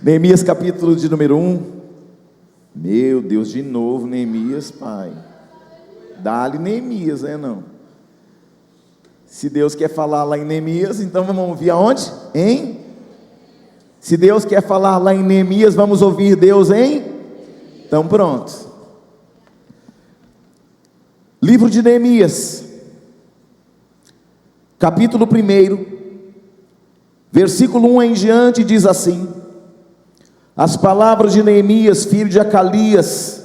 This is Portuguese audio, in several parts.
Neemias capítulo de número 1. Meu Deus, de novo Neemias, pai. Dá-lhe Neemias, né não? Se Deus quer falar lá em Neemias, então vamos ouvir aonde? Se Deus quer falar lá em Neemias, vamos ouvir Deus Então pronto. Livro de Neemias, capítulo 1, versículo 1 em diante, diz assim: as palavras de Neemias, filho de Acalias,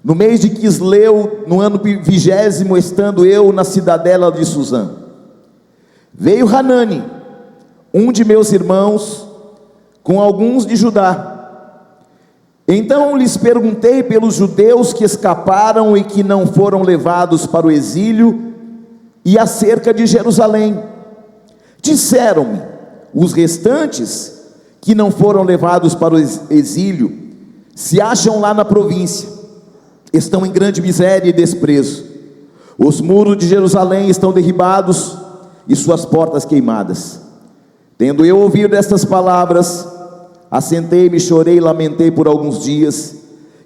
no mês de Quisleu, no ano 20º, estando eu na cidadela de Suzã, veio Hanani, um de meus irmãos, com alguns de Judá. Então lhes perguntei pelos judeus que escaparam e que não foram levados para o exílio, e acerca de Jerusalém. Disseram-me: os restantes que não foram levados para o exílio se acham lá na província, estão em grande miséria e desprezo. Os muros de Jerusalém estão derribados e suas portas queimadas. Tendo eu ouvido estas palavras, assentei-me, chorei e lamentei por alguns dias,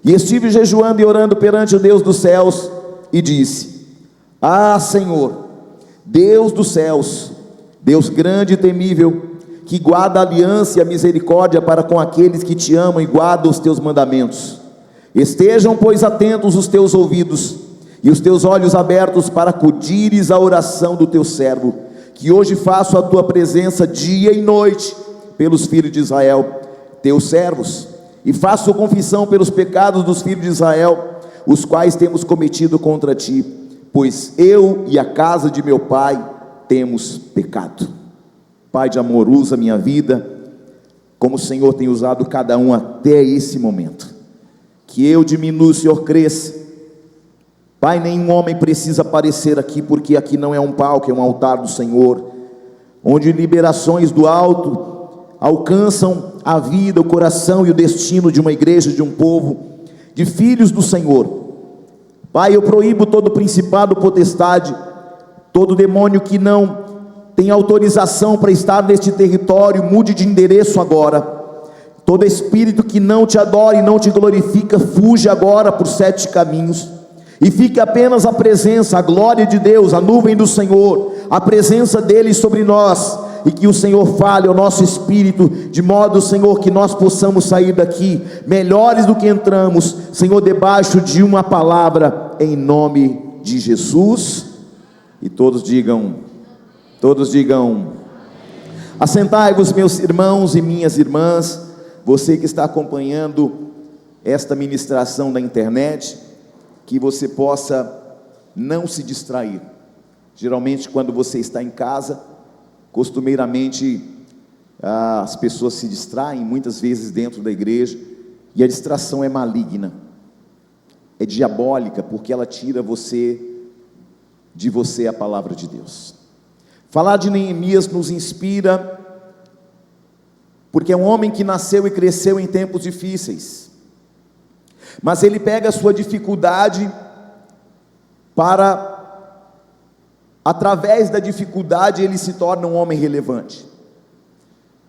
e estive jejuando e orando perante o Deus dos céus, e disse: ah, Senhor, Deus dos céus, Deus grande e temível, que guarda a aliança e a misericórdia para com aqueles que te amam e guardam os teus mandamentos, estejam, pois, atentos os teus ouvidos e os teus olhos abertos para acudires à oração do teu servo, que hoje faço a tua presença dia e noite pelos filhos de Israel, teus servos, e faço confissão pelos pecados dos filhos de Israel, os quais temos cometido contra ti, pois eu e a casa de meu pai temos pecado. Pai de amor, usa a minha vida como o Senhor tem usado cada um até esse momento. Que eu diminua, o Senhor cresça. Pai, nenhum homem precisa aparecer aqui, porque aqui não é um palco, é um altar do Senhor, onde liberações do alto alcançam a vida, o coração e o destino de uma igreja, de um povo, de filhos do Senhor. Pai, eu proíbo todo principado, potestade, todo demônio que não tem autorização para estar neste território, mude de endereço agora. Todo espírito que não te adora e não te glorifica, fuja agora por 7 caminhos, e fique apenas a presença, a glória de Deus, a nuvem do Senhor, a presença dele sobre nós, e que o Senhor fale ao nosso espírito, de modo, Senhor, que nós possamos sair daqui melhores do que entramos, Senhor, debaixo de uma palavra, em nome de Jesus. E todos digam, assentai-vos, meus irmãos e minhas irmãs, você que está acompanhando esta ministração da internet, que você possa não se distrair. Geralmente quando você está em casa, costumeiramente as pessoas se distraem, muitas vezes dentro da igreja, e a distração é maligna, é diabólica, porque ela tira de você a palavra de Deus. Falar de Neemias nos inspira, porque é um homem que nasceu e cresceu em tempos difíceis, mas ele pega a sua dificuldade através da dificuldade ele se torna um homem relevante.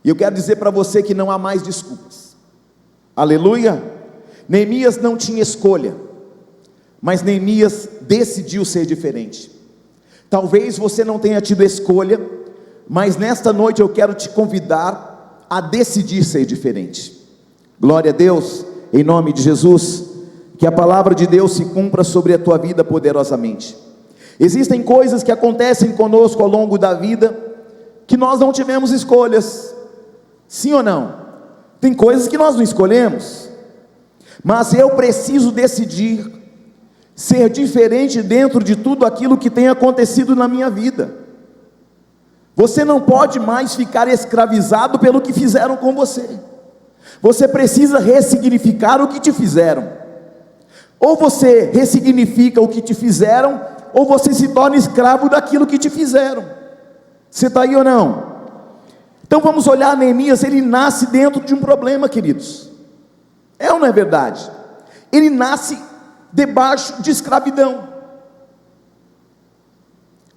E eu quero dizer para você que não há mais desculpas. Aleluia. Neemias não tinha escolha, mas Neemias decidiu ser diferente. Talvez você não tenha tido escolha, mas nesta noite eu quero te convidar a decidir ser diferente. Glória a Deus, em nome de Jesus, que a palavra de Deus se cumpra sobre a tua vida poderosamente. Existem coisas que acontecem conosco ao longo da vida, que nós não tivemos escolhas, sim ou não? Tem coisas que nós não escolhemos, mas eu preciso decidir ser diferente dentro de tudo aquilo que tem acontecido na minha vida. Você não pode mais ficar escravizado pelo que fizeram com você. Você precisa ressignificar o que te fizeram. Ou você ressignifica o que te fizeram, ou você se torna escravo daquilo que te fizeram. Você está aí ou não? Então vamos olhar Neemias. Ele nasce dentro de um problema, queridos. É ou não é verdade? Ele nasce debaixo de escravidão.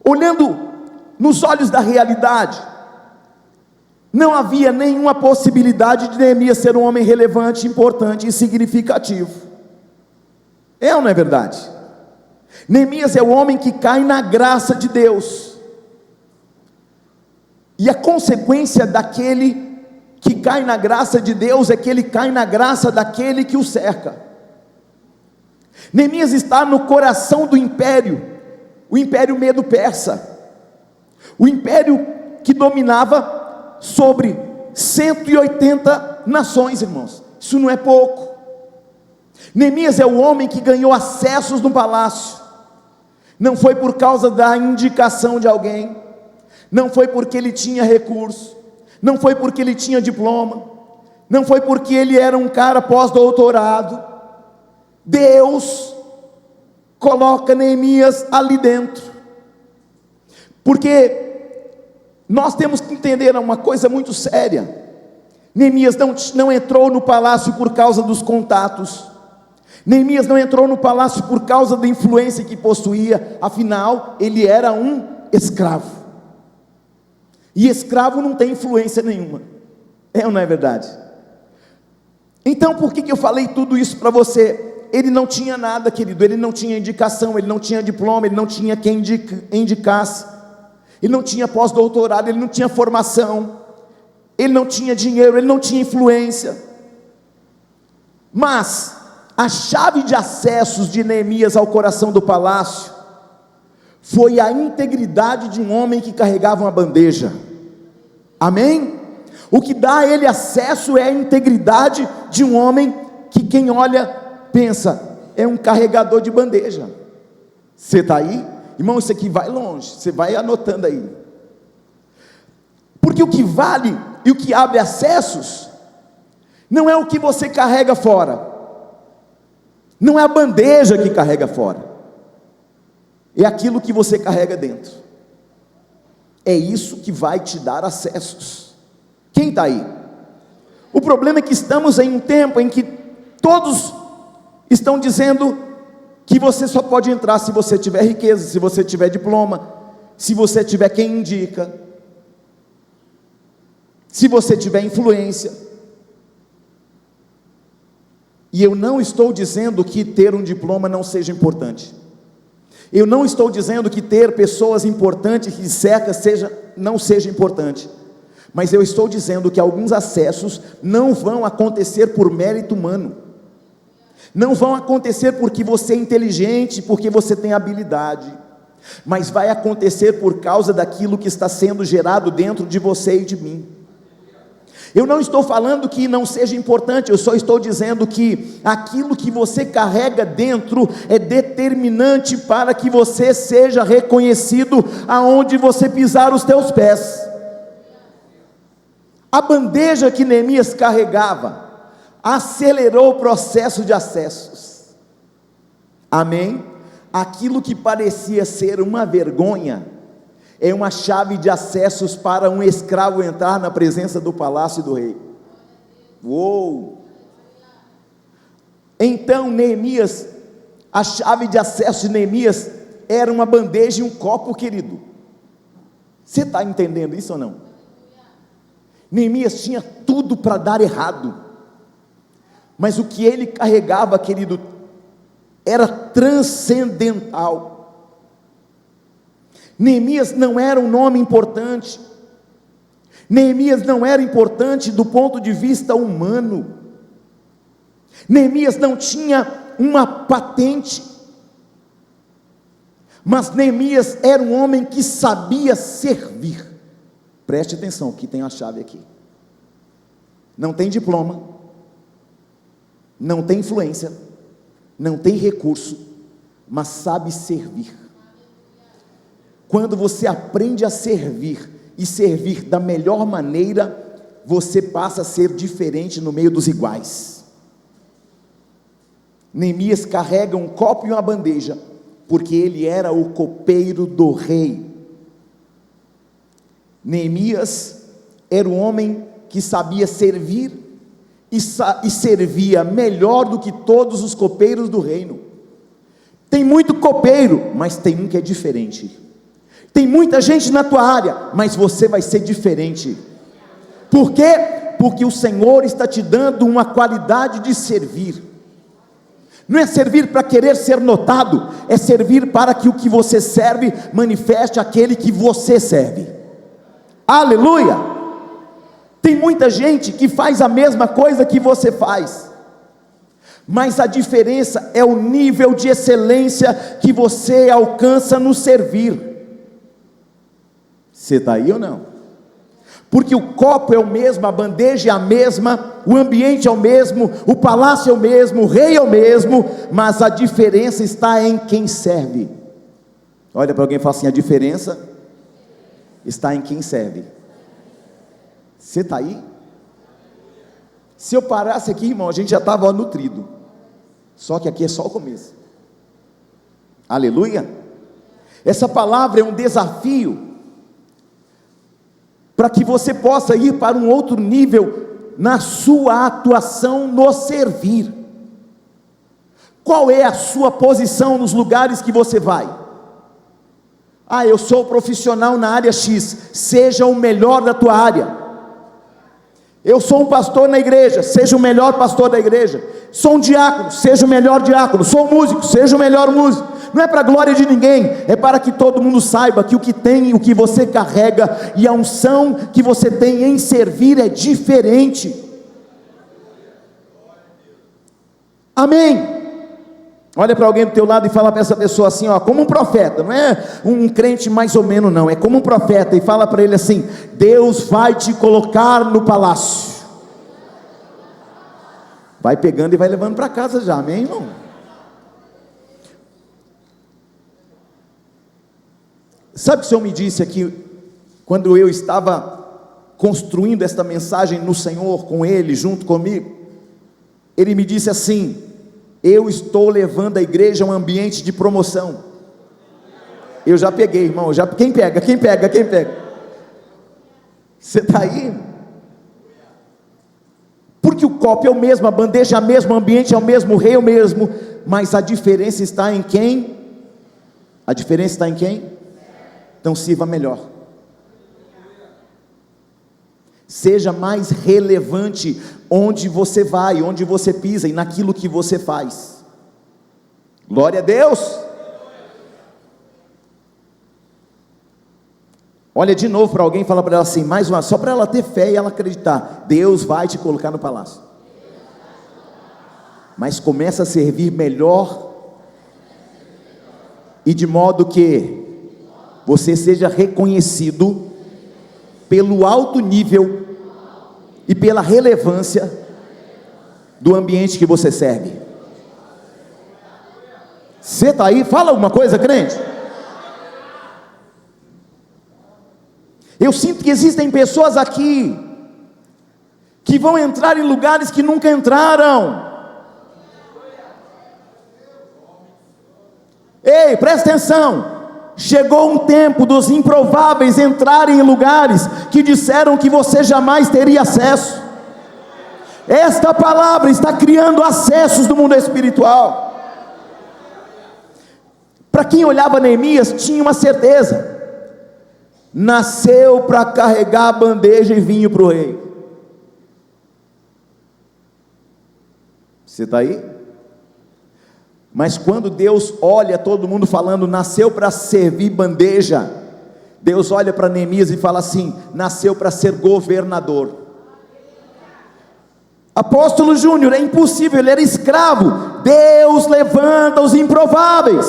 Olhando nos olhos da realidade, Não havia nenhuma possibilidade de Neemias ser um homem relevante, importante e significativo. É ou não é verdade? Neemias é o homem que cai na graça de Deus. E a consequência daquele que cai na graça de Deus é que ele cai na graça daquele que o cerca. Neemias está no coração do império, o império Medo-Persa, o império que dominava sobre 180 nações, irmãos. Isso não é pouco. Neemias é o homem que ganhou acessos no palácio. Não foi por causa da indicação de alguém, não foi porque ele tinha recurso, não foi porque ele tinha diploma, não foi porque ele era um cara pós-doutorado. Deus coloca Neemias ali dentro, porque nós temos que entender uma coisa muito séria. Neemias não entrou no palácio por causa dos contatos, Neemias não entrou no palácio por causa da influência que possuía, afinal, ele era um escravo, e escravo não tem influência nenhuma, é ou não é verdade? Então por que eu falei tudo isso para você? Ele não tinha nada, querido, ele não tinha indicação, ele não tinha diploma, ele não tinha quem indicasse, ele não tinha pós-doutorado, ele não tinha formação, ele não tinha dinheiro, ele não tinha influência, mas a chave de acessos de Neemias ao coração do palácio foi a integridade de um homem que carregava uma bandeja. Amém? O que dá a ele acesso é a integridade de um homem que quem olha pensa, é um carregador de bandeja. Você está aí? Irmão, isso aqui vai longe, você vai anotando aí. Porque o que vale e o que abre acessos não é o que você carrega fora, não é a bandeja que carrega fora, é aquilo que você carrega dentro. É isso que vai te dar acessos. Quem está aí? O problema é que estamos em um tempo em que todos estão dizendo que você só pode entrar se você tiver riqueza, se você tiver diploma, se você tiver quem indica, se você tiver influência. E eu não estou dizendo que ter um diploma não seja importante, eu não estou dizendo que ter pessoas importantes que cerca não seja importante, mas eu estou dizendo que alguns acessos não vão acontecer por mérito humano, não vão acontecer porque você é inteligente, porque você tem habilidade, mas vai acontecer por causa daquilo que está sendo gerado dentro de você e de mim. Eu não estou falando que não seja importante, eu só estou dizendo que aquilo que você carrega dentro é determinante para que você seja reconhecido aonde você pisar os teus pés. A bandeja que Neemias carregava acelerou o processo de acessos. Amém? Aquilo que parecia ser uma vergonha é uma chave de acessos para um escravo entrar na presença do palácio do rei. Uou! Então Neemias, a chave de acesso de Neemias era uma bandeja e um copo, querido. Você está entendendo isso ou não? Neemias tinha tudo para dar errado, mas o que ele carregava, querido, era transcendental. Neemias não era um nome importante, Neemias não era importante do ponto de vista humano, Neemias não tinha uma patente, mas Neemias era um homem que sabia servir. Preste atenção, que tem a chave aqui. Não tem diploma, não tem influência, não tem recurso, mas sabe servir. Quando você aprende a servir, e servir da melhor maneira, você passa a ser diferente no meio dos iguais. Neemias carrega um copo e uma bandeja, porque ele era o copeiro do rei. Neemias era um homem que sabia servir, e servia melhor do que todos os copeiros do reino. Tem muito copeiro, mas tem um que é diferente. Tem muita gente na tua área, mas você vai ser diferente. Por quê? Porque o Senhor está te dando uma qualidade de servir. Não é servir para querer ser notado, é servir para que o que você serve manifeste aquele que você serve. Aleluia! Tem muita gente que faz a mesma coisa que você faz, mas a diferença é o nível de excelência que você alcança no servir. Você está aí ou não? Porque o copo é o mesmo, a bandeja é a mesma, o ambiente é o mesmo, o palácio é o mesmo, o rei é o mesmo, mas a diferença está em quem serve. Olha para alguém e fala assim: a diferença está em quem serve. Você está aí? Se eu parasse aqui, irmão, a gente já estava nutrido. Só que aqui é só o começo. Aleluia. Essa palavra é um desafio para que você possa ir para um outro nível na sua atuação no servir. Qual é a sua posição nos lugares que você vai? Eu sou profissional na área X. Seja o melhor da tua área. Eu sou um pastor na igreja, seja o melhor pastor da igreja. Sou um diácono, seja o melhor diácono. Sou um músico, seja o melhor músico. Não é para a glória de ninguém, é para que todo mundo saiba que o que tem, o que você carrega e a unção que você tem em servir é diferente. Amém? Olha para alguém do teu lado e fala para essa pessoa assim, como um profeta. Não é um crente mais ou menos não, é como um profeta. E fala para ele assim: Deus vai te colocar no palácio. Vai pegando e vai levando para casa já, amém, irmão? Sabe o que o Senhor me disse aqui, quando eu estava construindo esta mensagem no Senhor, com Ele, junto comigo? Ele me disse assim: eu estou levando a igreja a um ambiente de promoção. Eu já peguei, irmão, quem pega? Você está aí? Porque o copo é o mesmo, a bandeja é a mesma, o ambiente é o mesmo, o rei é o mesmo, mas a diferença está em quem? A diferença está em quem? Então sirva melhor. Seja mais relevante onde você vai, onde você pisa e naquilo que você faz. Glória a Deus. Olha de novo para alguém e fala para ela assim, mais uma, só para ela ter fé e ela acreditar: Deus vai te colocar no palácio. Mas começa a servir melhor, e de modo que você seja reconhecido pelo alto nível e pela relevância do ambiente que você serve. Você está aí? Fala alguma coisa, crente. Eu sinto que existem pessoas aqui que vão entrar em lugares que nunca entraram. Ei, presta atenção. Chegou um tempo dos improváveis entrarem em lugares que disseram que você jamais teria acesso. Esta palavra está criando acessos do mundo espiritual. Para quem olhava Neemias, tinha uma certeza: nasceu para carregar a bandeja e vinho para o rei. Você está aí? Mas quando Deus olha todo mundo falando, nasceu para servir bandeja, Deus olha para Neemias e fala assim: nasceu para ser governador. Apóstolo Júnior, é impossível, ele era escravo. Deus levanta os improváveis.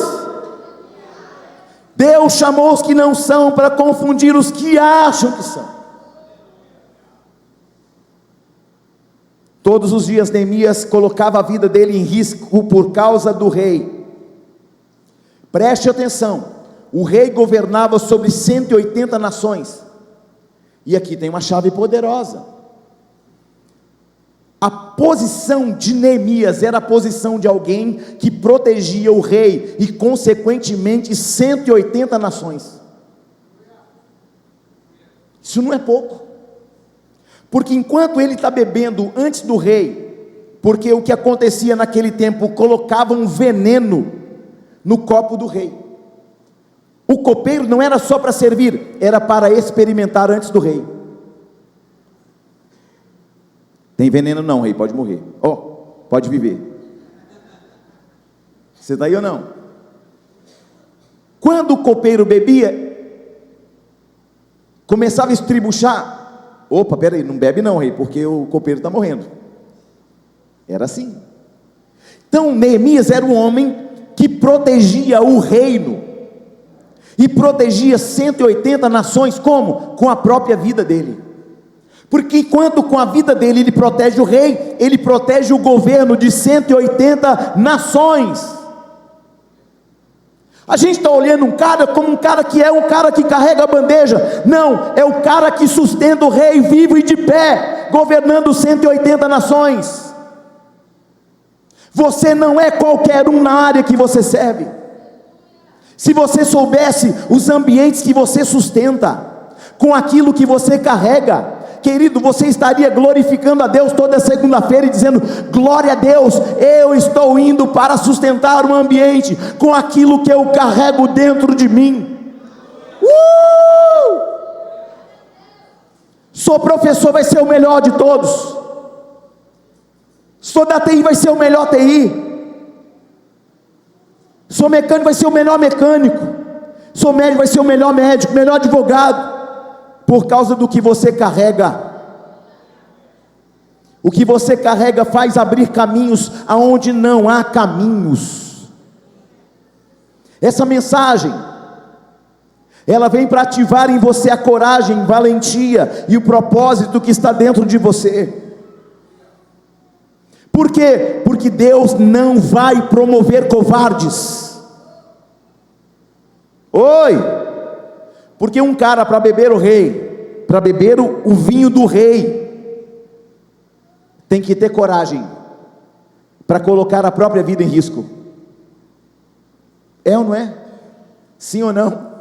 Deus chamou os que não são para confundir os que acham que são. Todos os dias Neemias colocava a vida dele em risco por causa do rei. Preste atenção, o rei governava sobre 180 nações. E aqui tem uma chave poderosa. A posição de Neemias era a posição de alguém que protegia o rei e consequentemente 180 nações. Isso não é pouco. Porque enquanto ele está bebendo antes do rei, porque o que acontecia naquele tempo, colocava um veneno no copo do rei. O copeiro não era só para servir, era para experimentar antes do rei. Tem veneno não, rei, pode morrer. Pode viver. Você está aí ou não? Quando o copeiro bebia, começava a estribuchar. Opa, peraí, não bebe não, rei, porque o copeiro está morrendo. Era assim. Então Neemias era um homem que protegia o reino, e protegia 180 nações, como? Com a própria vida dele. Porque enquanto com a vida dele ele protege o rei, ele protege o governo de 180 nações. A gente está olhando um cara como um cara que é um cara que carrega a bandeja. Não, é o cara que sustenta o rei vivo e de pé, governando 180 nações. Você não é qualquer um na área que você serve. Se você soubesse os ambientes que você sustenta, com aquilo que você carrega, querido, você estaria glorificando a Deus toda segunda-feira e dizendo: glória a Deus, eu estou indo para sustentar um ambiente com aquilo que eu carrego dentro de mim. Sou professor, vai ser o melhor de todos. Sou da TI, vai ser o melhor TI. Sou mecânico, vai ser o melhor mecânico. Sou médico, vai ser o melhor médico, melhor advogado, por causa do que você carrega. O que você carrega faz abrir caminhos aonde não há caminhos. Essa mensagem, ela vem para ativar em você a coragem, valentia e o propósito que está dentro de você. Por quê? Porque Deus não vai promover covardes. Porque um cara, para beber o rei, para beber o vinho do rei, tem que ter coragem para colocar a própria vida em risco. É ou não é? Sim ou não?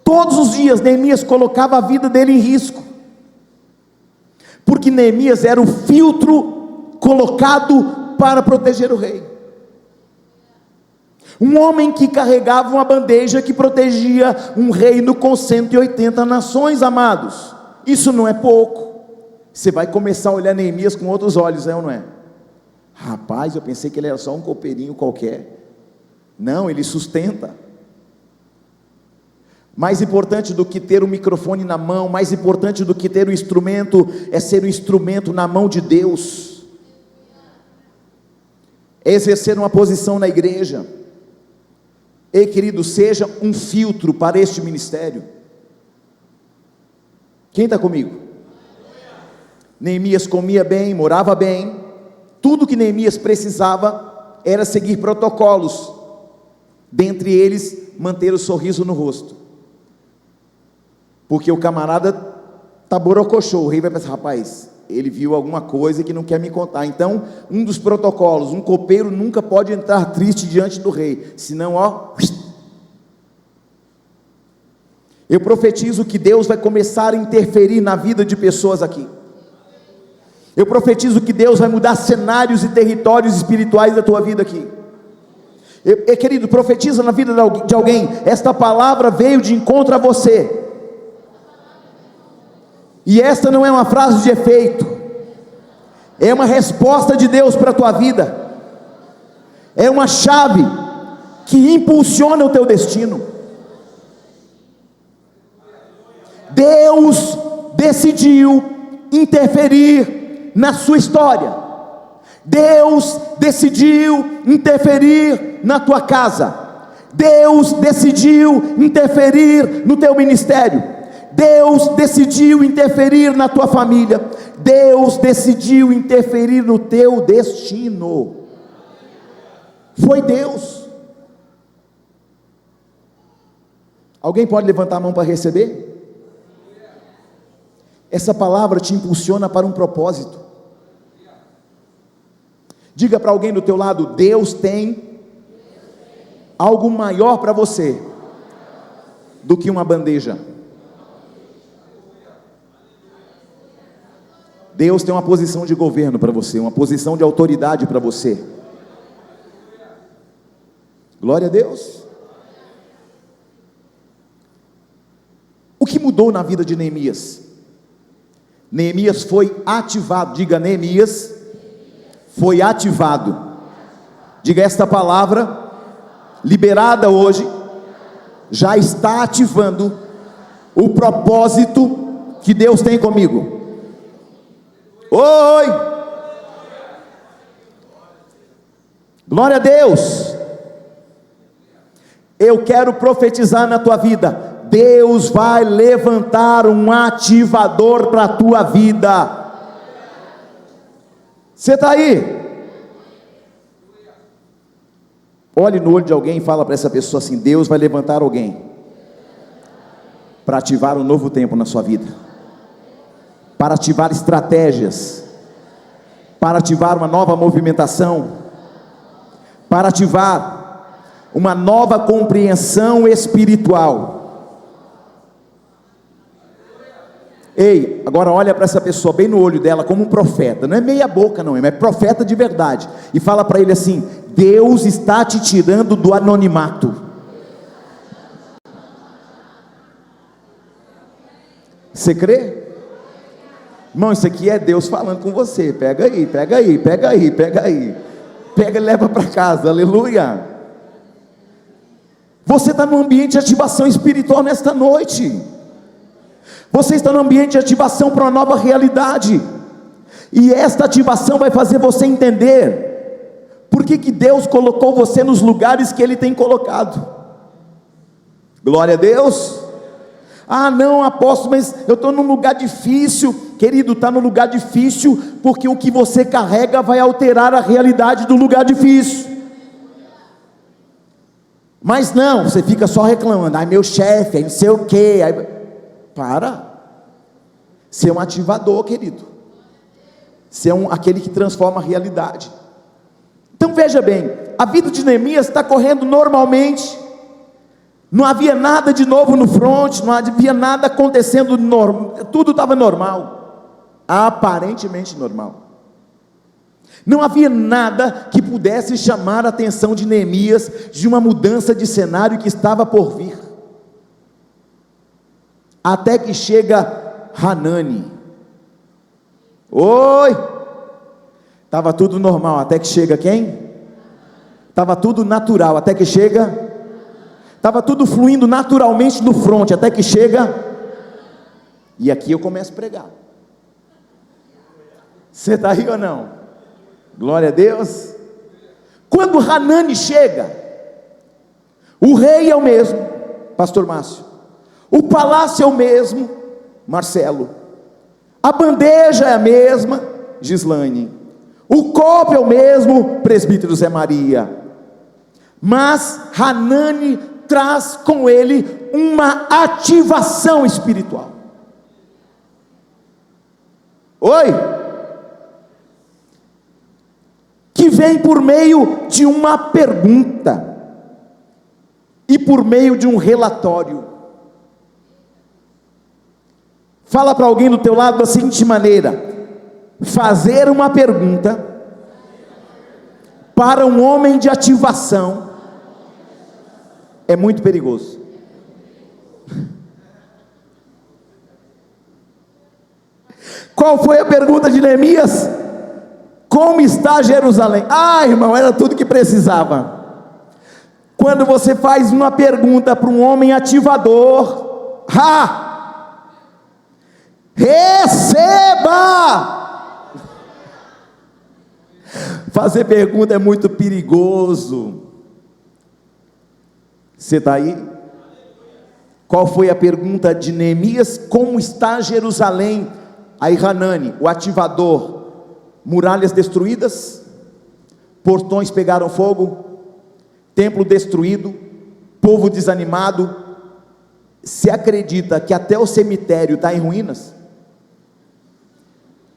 Todos os dias Neemias colocava a vida dele em risco, porque Neemias era o filtro colocado para proteger o rei. Um homem que carregava uma bandeja que protegia um reino com 180 nações, amados. Isso não é pouco. Você vai começar a olhar Neemias com outros olhos, é ou não é? Rapaz, eu pensei que ele era só um copeirinho qualquer. Não, ele sustenta. Mais importante do que ter o microfone na mão, mais importante do que ter o instrumento, é ser o instrumento na mão de Deus. É exercer uma posição na igreja. Ei, querido, seja um filtro para este ministério. Quem está comigo? Neemias comia bem, morava bem. Tudo que Neemias precisava era seguir protocolos, dentre eles manter o sorriso no rosto, porque o camarada está borocochô. O rei vai pensar: rapaz, ele viu alguma coisa que não quer me contar. Então, um dos protocolos: um copeiro nunca pode entrar triste diante do rei, senão eu profetizo que Deus vai começar a interferir na vida de pessoas aqui. Eu profetizo que Deus vai mudar cenários e territórios espirituais da tua vida aqui. Querido, profetiza na vida de alguém: esta palavra veio de encontro a você. E esta não é uma frase de efeito, é uma resposta de Deus para a tua vida, é uma chave que impulsiona o teu destino. Deus decidiu interferir na sua história. Deus decidiu interferir na tua casa. Deus decidiu interferir no teu ministério. Deus decidiu interferir na tua família. Deus decidiu interferir no teu destino. Foi Deus. Alguém pode levantar a mão para receber? Essa palavra te impulsiona para um propósito. Diga para alguém do teu lado: Deus tem algo maior para você do que uma bandeja. Deus tem uma posição de governo para você, uma posição de autoridade para você. Glória a Deus. O que mudou na vida de Neemias? Neemias foi ativado. Diga, Neemias foi ativado. Diga, esta palavra liberada hoje já está ativando o propósito que Deus tem comigo. Oi! Glória a Deus! Eu quero profetizar na tua vida. Deus vai levantar um ativador para a tua vida. Você está aí? Olhe no olho de alguém e fala para essa pessoa assim: Deus vai levantar alguém para ativar um novo tempo na sua vida, para ativar estratégias, para ativar uma nova movimentação, para ativar uma nova compreensão espiritual. Ei, agora olha para essa pessoa bem no olho dela como um profeta, não é meia boca não, é profeta de verdade, e fala para ele assim: Deus está te tirando do anonimato. Você crê? Irmão, isso aqui é Deus falando com você. Pega aí, pega aí, pega aí, pega aí, pega e leva para casa, aleluia. Você está num ambiente de ativação espiritual nesta noite. Você está num ambiente de ativação para uma nova realidade, e esta ativação vai fazer você entender por que Deus colocou você nos lugares que Ele tem colocado. Glória a Deus. Ah não, apóstolo, mas eu estou num lugar difícil. Querido, está num lugar difícil porque o que você carrega vai alterar a realidade do lugar difícil. Mas não, você fica só reclamando: ai meu chefe, aí não sei o que. Para. Ser um ativador, querido. Ser aquele que transforma a realidade. Então veja bem, a vida de Neemias está correndo normalmente. Não havia nada de novo no front, não havia nada acontecendo, tudo estava normal, aparentemente normal. Não havia nada que pudesse chamar a atenção de Neemias de uma mudança de cenário que estava por vir. Até que chega Hanani. Oi! Estava tudo normal, até que chega quem? Estava tudo natural, até que chega. Estava tudo fluindo naturalmente no front, até que chega. E aqui eu começo a pregar. Você está aí ou não? Glória a Deus. Quando Hanani chega, o rei é o mesmo, pastor Márcio, o palácio é o mesmo, Marcelo, a bandeja é a mesma, Gislaine, o copo é o mesmo, presbítero Zé Maria. Mas Hanani traz com ele uma ativação espiritual. Oi? Que vem por meio de uma pergunta e por meio de um relatório. Fala para alguém do teu lado da seguinte maneira: fazer uma pergunta para um homem de ativação é muito perigoso. Qual foi a pergunta de Neemias? Como está Jerusalém? Ah, irmão, era tudo que precisava. Quando você faz uma pergunta para um homem ativador, receba! Fazer pergunta é muito perigoso. Você está aí? Qual foi a pergunta de Neemias? Como está Jerusalém? Aí Hanani, o ativador: muralhas destruídas, portões pegaram fogo, templo destruído, povo desanimado. Se acredita que até o cemitério está em ruínas?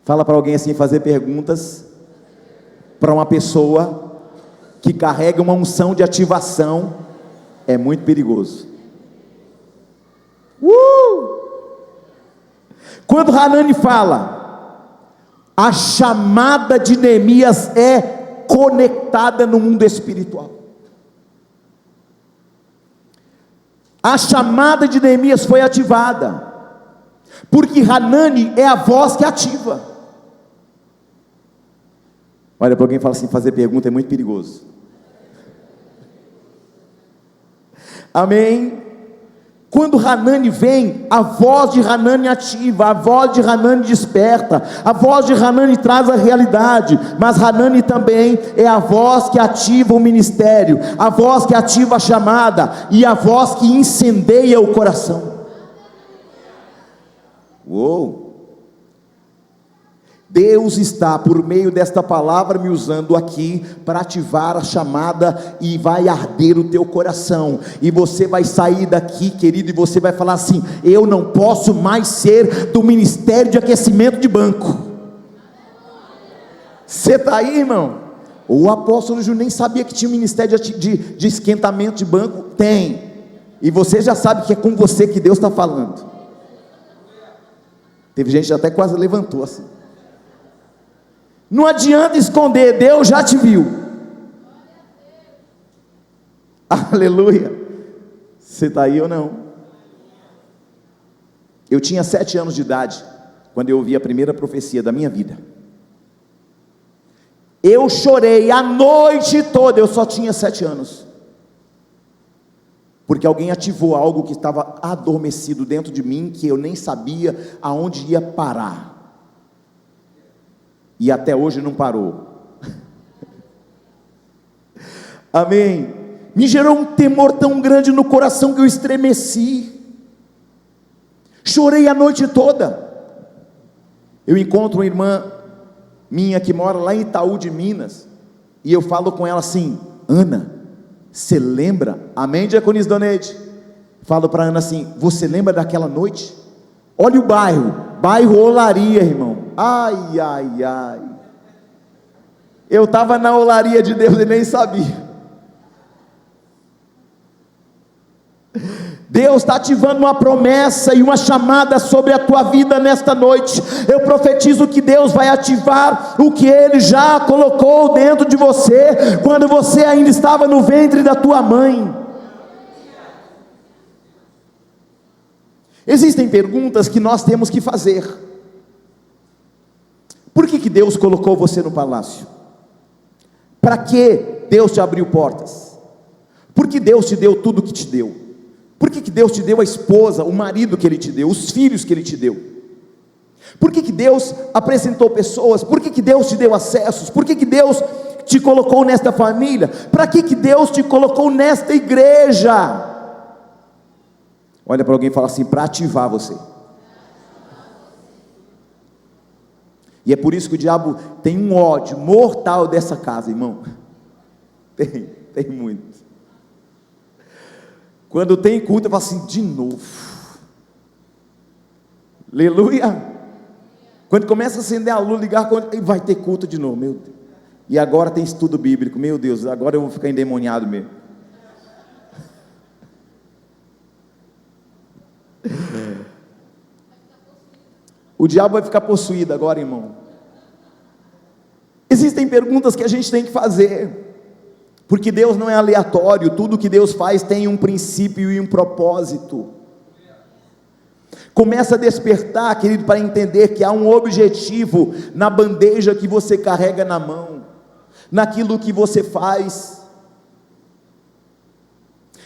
Fala para alguém assim: fazer perguntas para uma pessoa que carrega uma unção de ativação é muito perigoso. Quando Hanani fala, a chamada de Neemias é conectada no mundo espiritual. A chamada de Neemias foi ativada, Porque Hanani é a voz que ativa. Olha para alguém e fala assim: fazer pergunta é muito perigoso. Amém? Quando Hanani vem, a voz de Hanani ativa, a voz de Hanani desperta, a voz de Hanani traz a realidade, mas Hanani também é a voz que ativa o ministério, a voz que ativa a chamada, e a voz que incendeia o coração. Uou! Deus está, por meio desta palavra, me usando aqui para ativar a chamada, e vai arder o teu coração, e você vai sair daqui, querido, e você vai falar assim: eu não posso mais ser do ministério de aquecimento de banco. Você está aí, irmão? O apóstolo Júnior nem sabia que tinha um ministério de esquentamento de banco. Tem, e você já sabe que é com você que Deus está falando. Teve gente que até quase levantou assim. Não adianta esconder, Deus já te viu. Aleluia. Você está aí ou não? Eu tinha 7 anos de idade quando eu ouvi a primeira profecia da minha vida. Eu chorei a noite toda. Eu só tinha 7 anos, porque alguém ativou algo que estava adormecido dentro de mim, que eu nem sabia aonde ia parar. E até hoje não parou. Amém. Me gerou um temor tão grande no coração que eu estremeci. Chorei a noite toda. Eu encontro uma irmã minha que mora lá em Itaú de Minas, e eu falo com ela assim: Ana, você lembra? Amém, diaconisa Donete? Falo para Ana assim: você lembra daquela noite? Olha o bairro Olaria, irmão. Ai, ai, ai. Eu estava na olaria de Deus e nem sabia. Deus está ativando uma promessa e uma chamada sobre a tua vida nesta noite. Eu profetizo que Deus vai ativar o que Ele já colocou dentro de você, quando você ainda estava no ventre da tua mãe. Existem perguntas que nós temos que fazer. Por que Deus colocou você no palácio? Para que Deus te abriu portas? Por que Deus te deu tudo que te deu? Por que Deus te deu a esposa, o marido que Ele te deu, os filhos que Ele te deu? Por que Deus apresentou pessoas? Por que Deus te deu acessos? Por que Deus te colocou nesta família? Para que Deus te colocou nesta igreja? Olha para alguém e fala assim: para ativar você. E é por isso que o diabo tem um ódio mortal dessa casa, irmão. Tem muito. Quando tem culto, eu falo assim: de novo. Aleluia. Quando começa a acender a luz, ligar, vai ter culto de novo, meu Deus. E agora tem estudo bíblico, meu Deus, agora eu vou ficar endemoniado mesmo. O diabo vai ficar possuído agora, irmão. Existem perguntas que a gente tem que fazer, porque Deus não é aleatório. Tudo que Deus faz tem um princípio e um propósito. Começa a despertar, querido, para entender que há um objetivo na bandeja que você carrega na mão, naquilo que você faz.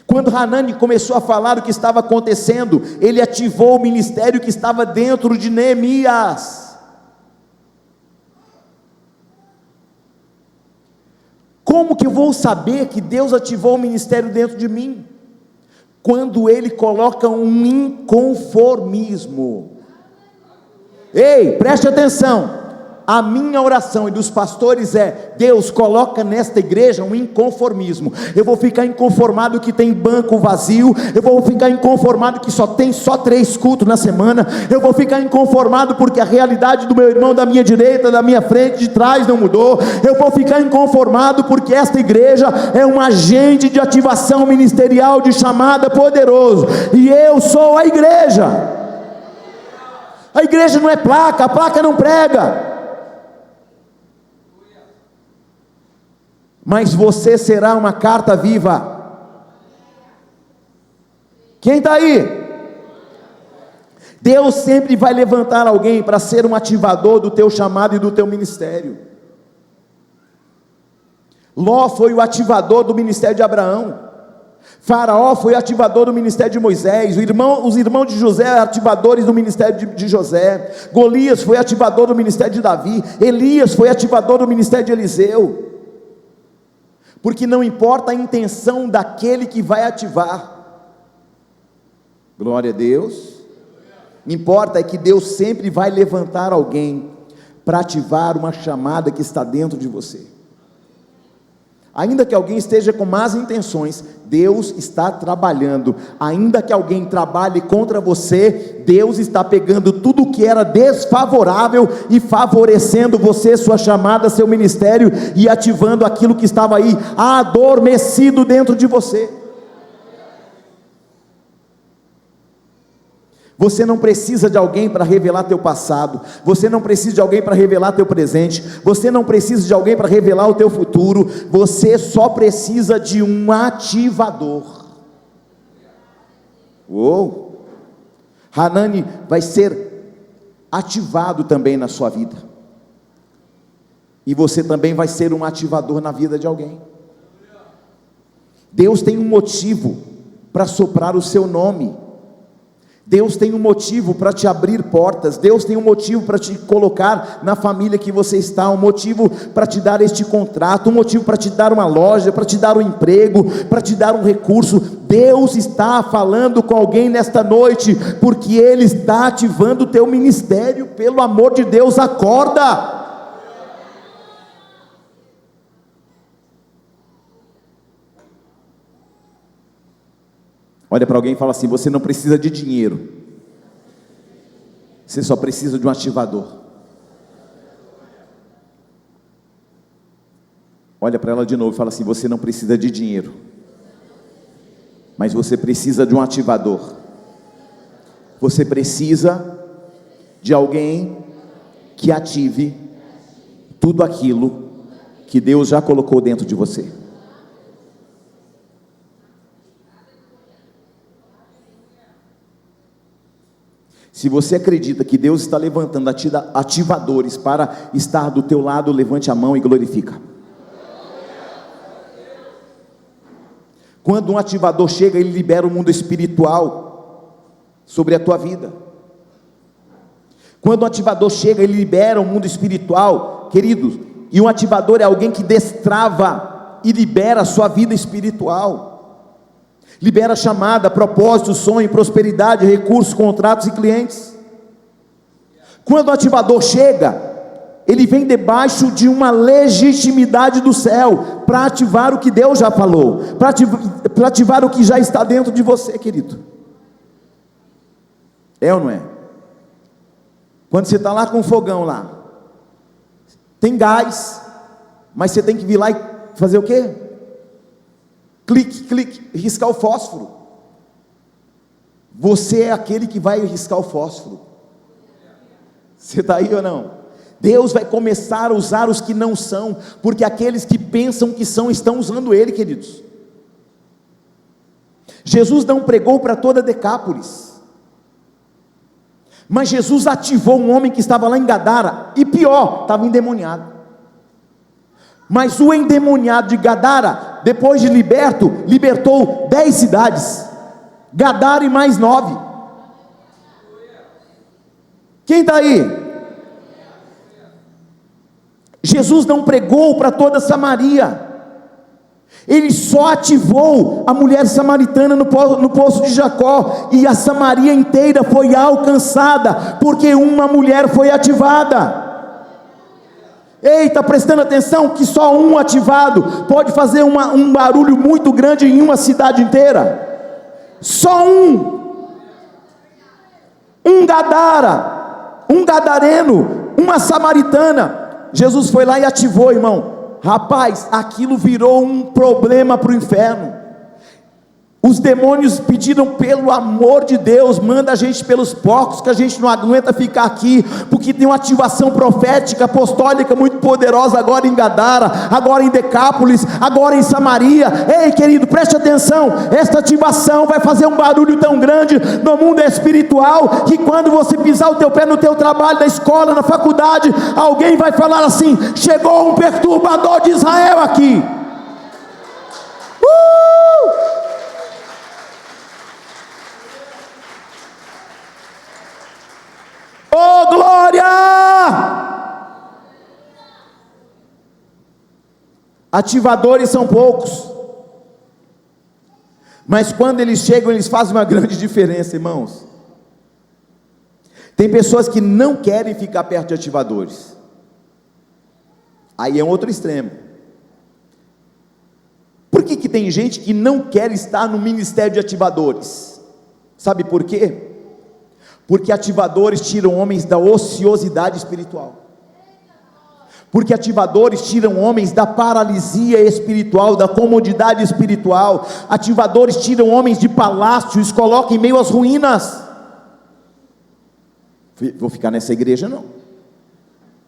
Quando Hanani começou a falar o que estava acontecendo, ele ativou o ministério que estava dentro de Neemias. Como que eu vou saber que Deus ativou o ministério dentro de mim? Quando Ele coloca um inconformismo. Ei, preste atenção. A minha oração e dos pastores é: Deus, coloca nesta igreja um inconformismo. Eu vou ficar inconformado que tem banco vazio. Eu vou ficar inconformado que tem só 3 cultos na semana. Eu vou ficar inconformado porque a realidade do meu irmão da minha direita, da minha frente, de trás não mudou. Eu vou ficar inconformado porque esta igreja é um agente de ativação ministerial, de chamada poderoso, e eu sou a igreja. A igreja não é placa, a placa não prega. Mas você será uma carta viva. Quem está aí? Deus sempre vai levantar alguém para ser um ativador do teu chamado e do teu ministério. Ló foi o ativador do ministério de Abraão. Faraó foi ativador do ministério de Moisés. Os irmãos de José eram ativadores do ministério de José. Golias foi ativador do ministério de Davi. Elias foi ativador do ministério de Eliseu. Porque não importa a intenção daquele que vai ativar. Glória a Deus. Importa é que Deus sempre vai levantar alguém para ativar uma chamada que está dentro de você. Ainda que alguém esteja com más intenções, Deus está trabalhando. Ainda que alguém trabalhe contra você, Deus está pegando tudo o que era desfavorável e favorecendo você, sua chamada, seu ministério, e ativando aquilo que estava aí adormecido dentro de você. Você não precisa de alguém para revelar teu passado, você não precisa de alguém para revelar teu presente, você não precisa de alguém para revelar o teu futuro, você só precisa de um ativador. Hanani vai ser ativado também na sua vida, e você também vai ser um ativador na vida de alguém. Deus tem um motivo para soprar o seu nome. Deus tem um motivo para te abrir portas. Deus tem um motivo para te colocar na família que você está, um motivo para te dar este contrato, um motivo para te dar uma loja, para te dar um emprego, para te dar um recurso. Deus está falando com alguém nesta noite, porque Ele está ativando o teu ministério. Pelo amor de Deus, acorda! Olha para alguém e fala assim: você não precisa de dinheiro, você só precisa de um ativador. Olha para ela de novo e fala assim: você não precisa de dinheiro, mas você precisa de um ativador. Você precisa de alguém que ative tudo aquilo que Deus já colocou dentro de você. Se você acredita que Deus está levantando ativadores para estar do teu lado, levante a mão e glorifica. Quando um ativador chega, ele libera o mundo espiritual sobre a tua vida. Quando um ativador chega, ele libera o mundo espiritual, queridos. E um ativador é alguém que destrava e libera a sua vida espiritual. Libera chamada, propósito, sonho, prosperidade, recursos, contratos e clientes. Quando o ativador chega, ele vem debaixo de uma legitimidade do céu, para ativar o que Deus já falou, para ativar o que já está dentro de você, querido. É ou não é? Quando você está lá com o fogão lá, tem gás, mas você tem que vir lá e fazer o quê? Clique, clique, riscar o fósforo. Você é aquele que vai riscar o fósforo. Você está aí ou não? Deus vai começar a usar os que não são, porque aqueles que pensam que são, estão usando Ele, queridos. Jesus não pregou para toda Decápolis, mas Jesus ativou um homem que estava lá em Gadara, e pior, estava endemoniado. Mas o endemoniado de Gadara, depois de libertou 10 cidades, Gadara e mais 9. Quem está aí? Jesus não pregou para toda Samaria, Ele só ativou a mulher samaritana no poço de Jacó, e a Samaria inteira foi alcançada, porque uma mulher foi ativada. Ei, está prestando atenção que só um ativado pode fazer um barulho muito grande em uma cidade inteira? Só um Gadara, um gadareno, uma samaritana. Jesus foi lá e ativou, irmão. Rapaz, aquilo virou um problema para o inferno. Os demônios pediram, pelo amor de Deus, manda a gente pelos porcos, que a gente não aguenta ficar aqui, porque tem uma ativação profética, apostólica muito poderosa agora em Gadara, agora em Decápolis, agora em Samaria. Ei, querido, preste atenção, esta ativação vai fazer um barulho tão grande no mundo espiritual, que quando você pisar o teu pé no teu trabalho, na escola, na faculdade, alguém vai falar assim: chegou um perturbador de Israel aqui. Oh, glória! Ativadores são poucos, mas quando eles chegam, eles fazem uma grande diferença, irmãos. Tem pessoas que não querem ficar perto de ativadores, aí é um outro extremo. Por que tem gente que não quer estar no ministério de ativadores? Sabe por quê? Porque ativadores tiram homens da ociosidade espiritual. Porque ativadores tiram homens da paralisia espiritual, da comodidade espiritual. Ativadores tiram homens de palácios, colocam em meio às ruínas. Vou ficar nessa igreja não.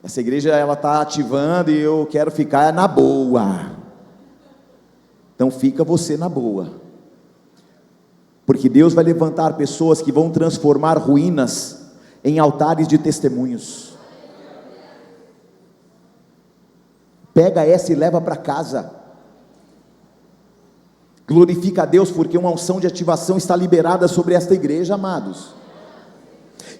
Essa igreja ela está ativando e eu quero ficar na boa. Então fica você na boa. Porque Deus vai levantar pessoas que vão transformar ruínas em altares de testemunhos. Pega essa e leva para casa. Glorifica a Deus, porque uma unção de ativação está liberada sobre esta igreja, amados.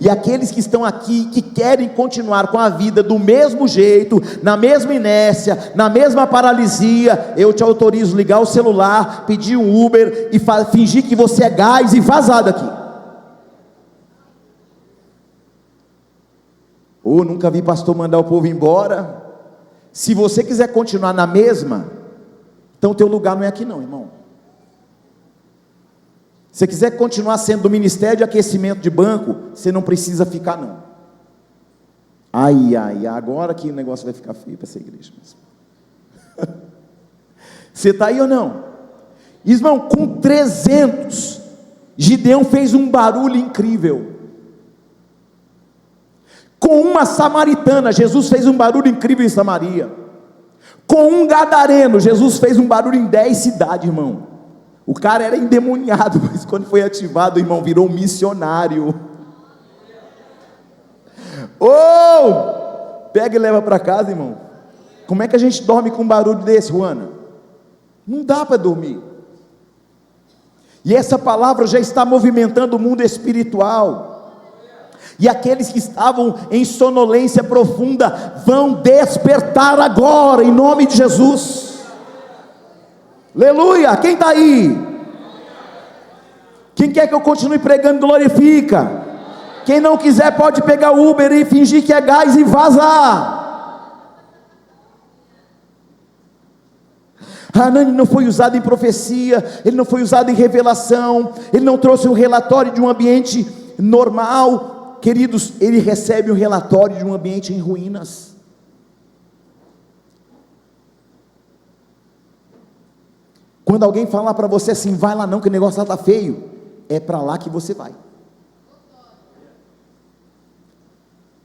E aqueles que estão aqui, que querem continuar com a vida do mesmo jeito, na mesma inércia, na mesma paralisia, eu te autorizo a ligar o celular, pedir um Uber e fingir que você é gás e vazar daqui. Nunca vi pastor mandar o povo embora. Se você quiser continuar na mesma, então teu lugar não é aqui não, irmão. Se você quiser continuar sendo do ministério de aquecimento de banco, você não precisa ficar não. Agora que o negócio vai ficar feio para essa igreja mesmo. Você está aí ou não? Irmão, com 300, Gideão fez um barulho incrível. Com uma samaritana, Jesus fez um barulho incrível em Samaria. Com um gadareno, Jesus fez um barulho em 10 cidades, irmão. O cara era endemoniado, mas quando foi ativado, irmão, virou um missionário. Pega e leva para casa, irmão. Como é que a gente dorme com um barulho desse, Juana? Não dá para dormir. E essa palavra já está movimentando o mundo espiritual. E aqueles que estavam em sonolência profunda vão despertar agora, em nome de Jesus. Aleluia, quem está aí? Quem quer que eu continue pregando, glorifica. Quem não quiser pode pegar o Uber e fingir que é gás e vazar. Hanani não foi usado em profecia, ele não foi usado em revelação, ele não trouxe um relatório de um ambiente normal. Queridos, ele recebe um relatório de um ambiente em ruínas. Quando alguém falar para você assim, vai lá não, que o negócio lá está feio, é para lá que você vai.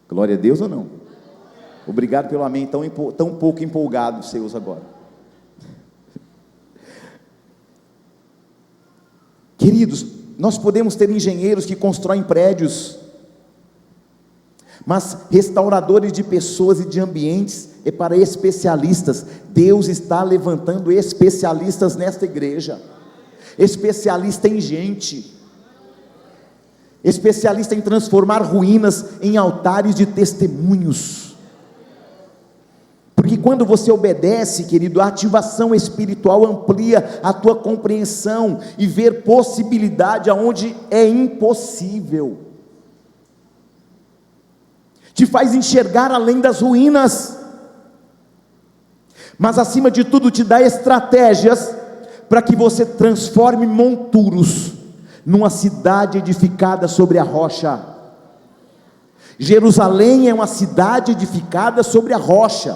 Glória a Deus ou não? Obrigado pelo amém tão pouco empolgado seus agora. Queridos, nós podemos ter engenheiros que constroem prédios, mas restauradores de pessoas e de ambientes é para especialistas. Deus está levantando especialistas nesta igreja, especialista em gente, especialista em transformar ruínas em altares de testemunhos. Porque quando você obedece, querido, a ativação espiritual amplia a tua compreensão e ver possibilidade aonde é impossível. Te faz enxergar além das ruínas, mas acima de tudo te dá estratégias para que você transforme monturos numa cidade edificada sobre a rocha. Jerusalém é uma cidade edificada sobre a rocha.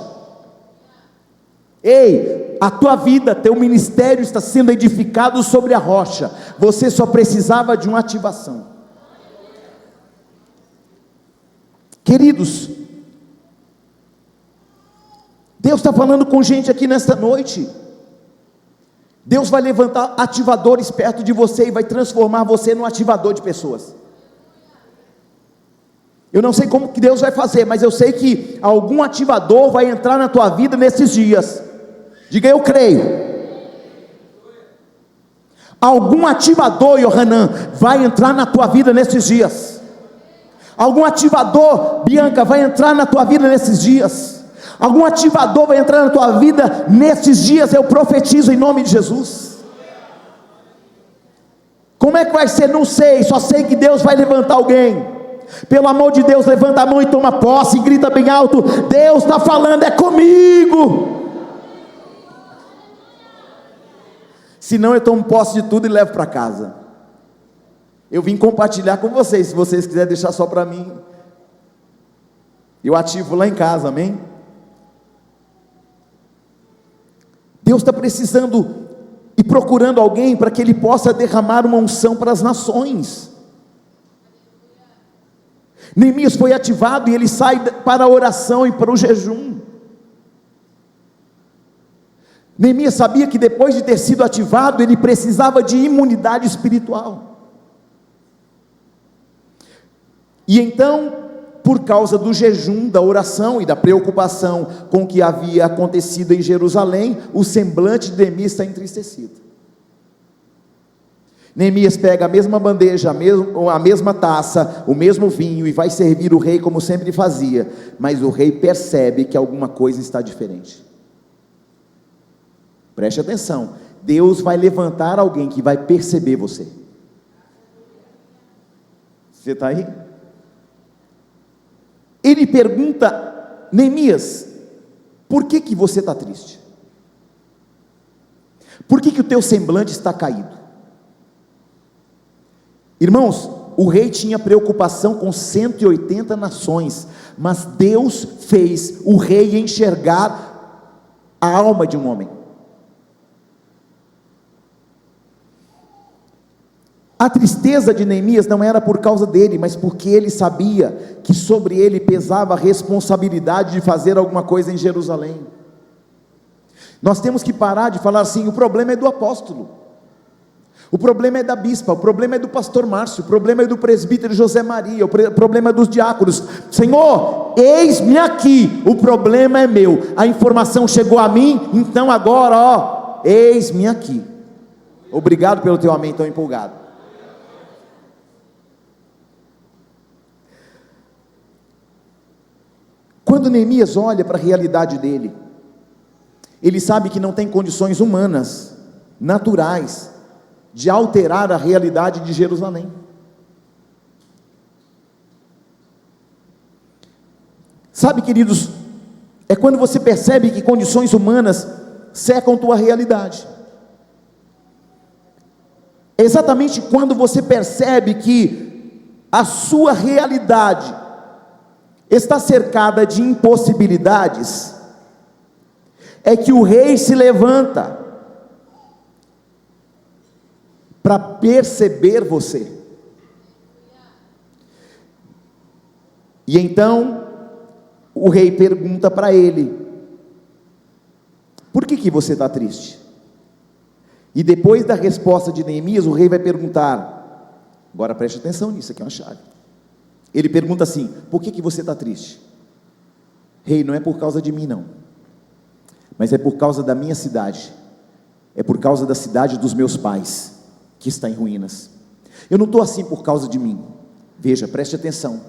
Ei, a tua vida, teu ministério está sendo edificado sobre a rocha. Você só precisava de uma ativação. Queridos, Deus está falando com gente aqui nesta noite. Deus vai levantar ativadores perto de você e vai transformar você num ativador de pessoas. Eu não sei como que Deus vai fazer, mas eu sei que algum ativador vai entrar na tua vida nesses dias. Diga, eu creio. Algum ativador, Yohanan, vai entrar na tua vida nesses dias. Algum ativador, Bianca, vai entrar na tua vida nesses dias. Algum ativador vai entrar na tua vida nesses dias. Eu profetizo em nome de Jesus. Como é que vai ser? Não sei, só sei que Deus vai levantar alguém. Pelo amor de Deus, levanta a mão e toma posse, e grita bem alto: Deus está falando, é comigo. Senão eu tomo posse de tudo e levo para casa. Eu vim compartilhar com vocês. Se vocês quiserem deixar só para mim, eu ativo lá em casa, amém? Deus está precisando e procurando alguém para que Ele possa derramar uma unção para as nações. Neemias foi ativado e ele sai para a oração e para o jejum. Neemias sabia que depois de ter sido ativado, ele precisava de imunidade espiritual. E então, por causa do jejum, da oração e da preocupação com o que havia acontecido em Jerusalém, o semblante de Neemias está entristecido. Neemias pega a mesma bandeja, a mesma taça, o mesmo vinho e vai servir o rei como sempre fazia, mas o rei percebe que alguma coisa está diferente. Preste atenção, Deus vai levantar alguém que vai perceber você. Você está aí? Ele pergunta: Neemias, por que você está triste? Por que o teu semblante está caído? Irmãos, o rei tinha preocupação com 180 nações, mas Deus fez o rei enxergar a alma de um homem. A tristeza de Neemias não era por causa dele, mas porque ele sabia que sobre ele pesava a responsabilidade de fazer alguma coisa em Jerusalém. Nós temos que parar de falar assim: o problema é do apóstolo, o problema é da bispa, o problema é do pastor Márcio, o problema é do presbítero José Maria, o problema é dos diáconos. Senhor, eis-me aqui, o problema é meu, a informação chegou a mim, então agora, eis-me aqui. Obrigado pelo teu amém tão empolgado. Quando Neemias olha para a realidade dele, ele sabe que não tem condições humanas, naturais, de alterar a realidade de Jerusalém. Sabe, queridos, é quando você percebe que condições humanas secam tua realidade. É exatamente quando você percebe que a sua realidade está cercada de impossibilidades, é que o rei se levanta para perceber você. E então o rei pergunta para ele: por que você está triste? E depois da resposta de Neemias, o rei vai perguntar, agora preste atenção nisso, aqui é uma chave. Ele pergunta assim: por que você está triste? Rei, não é por causa de mim não, mas é por causa da minha cidade, é por causa da cidade dos meus pais, que está em ruínas. Eu não estou assim por causa de mim. Veja, preste atenção,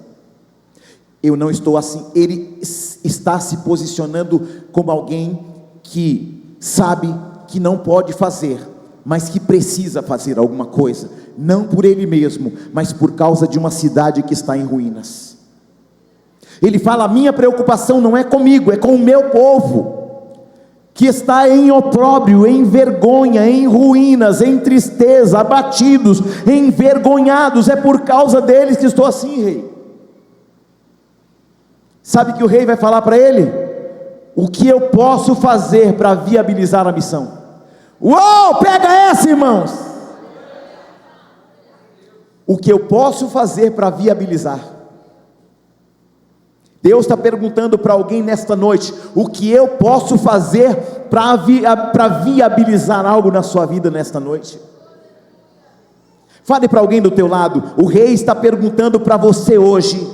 eu não estou assim. Ele está se posicionando como alguém que sabe que não pode fazer, mas que precisa fazer alguma coisa, não por ele mesmo, mas por causa de uma cidade que está em ruínas. Ele fala: a minha preocupação não é comigo, é com o meu povo, que está em opróbrio, em vergonha, em ruínas, em tristeza, abatidos, envergonhados. É por causa deles que estou assim, rei. Sabe que o rei vai falar para ele? O que eu posso fazer para viabilizar a missão? Uou, pega essa, irmãos! O que eu posso fazer para viabilizar? Deus está perguntando para alguém nesta noite: o que eu posso fazer para viabilizar algo na sua vida nesta noite? Fale para alguém do teu lado: o rei está perguntando para você hoje: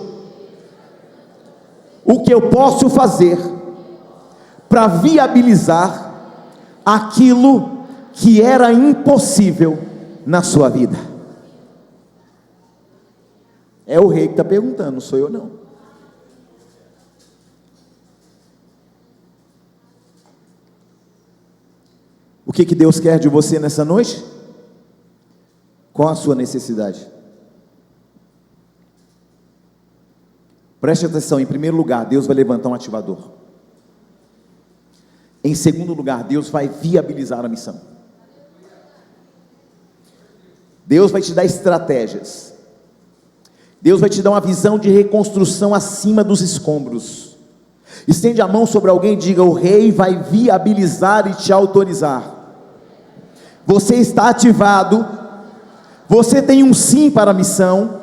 o que eu posso fazer para viabilizar aquilo que era impossível na sua vida? É o rei que está perguntando, não sou eu não. O que Deus quer de você nessa noite? Qual a sua necessidade? Preste atenção. Em primeiro lugar, Deus vai levantar um ativador. Em segundo lugar, Deus vai viabilizar a missão. Deus vai te dar estratégias. Deus vai te dar uma visão de reconstrução acima dos escombros. Estende a mão sobre alguém e diga: o rei vai viabilizar e te autorizar. Você está ativado, você tem um sim para a missão,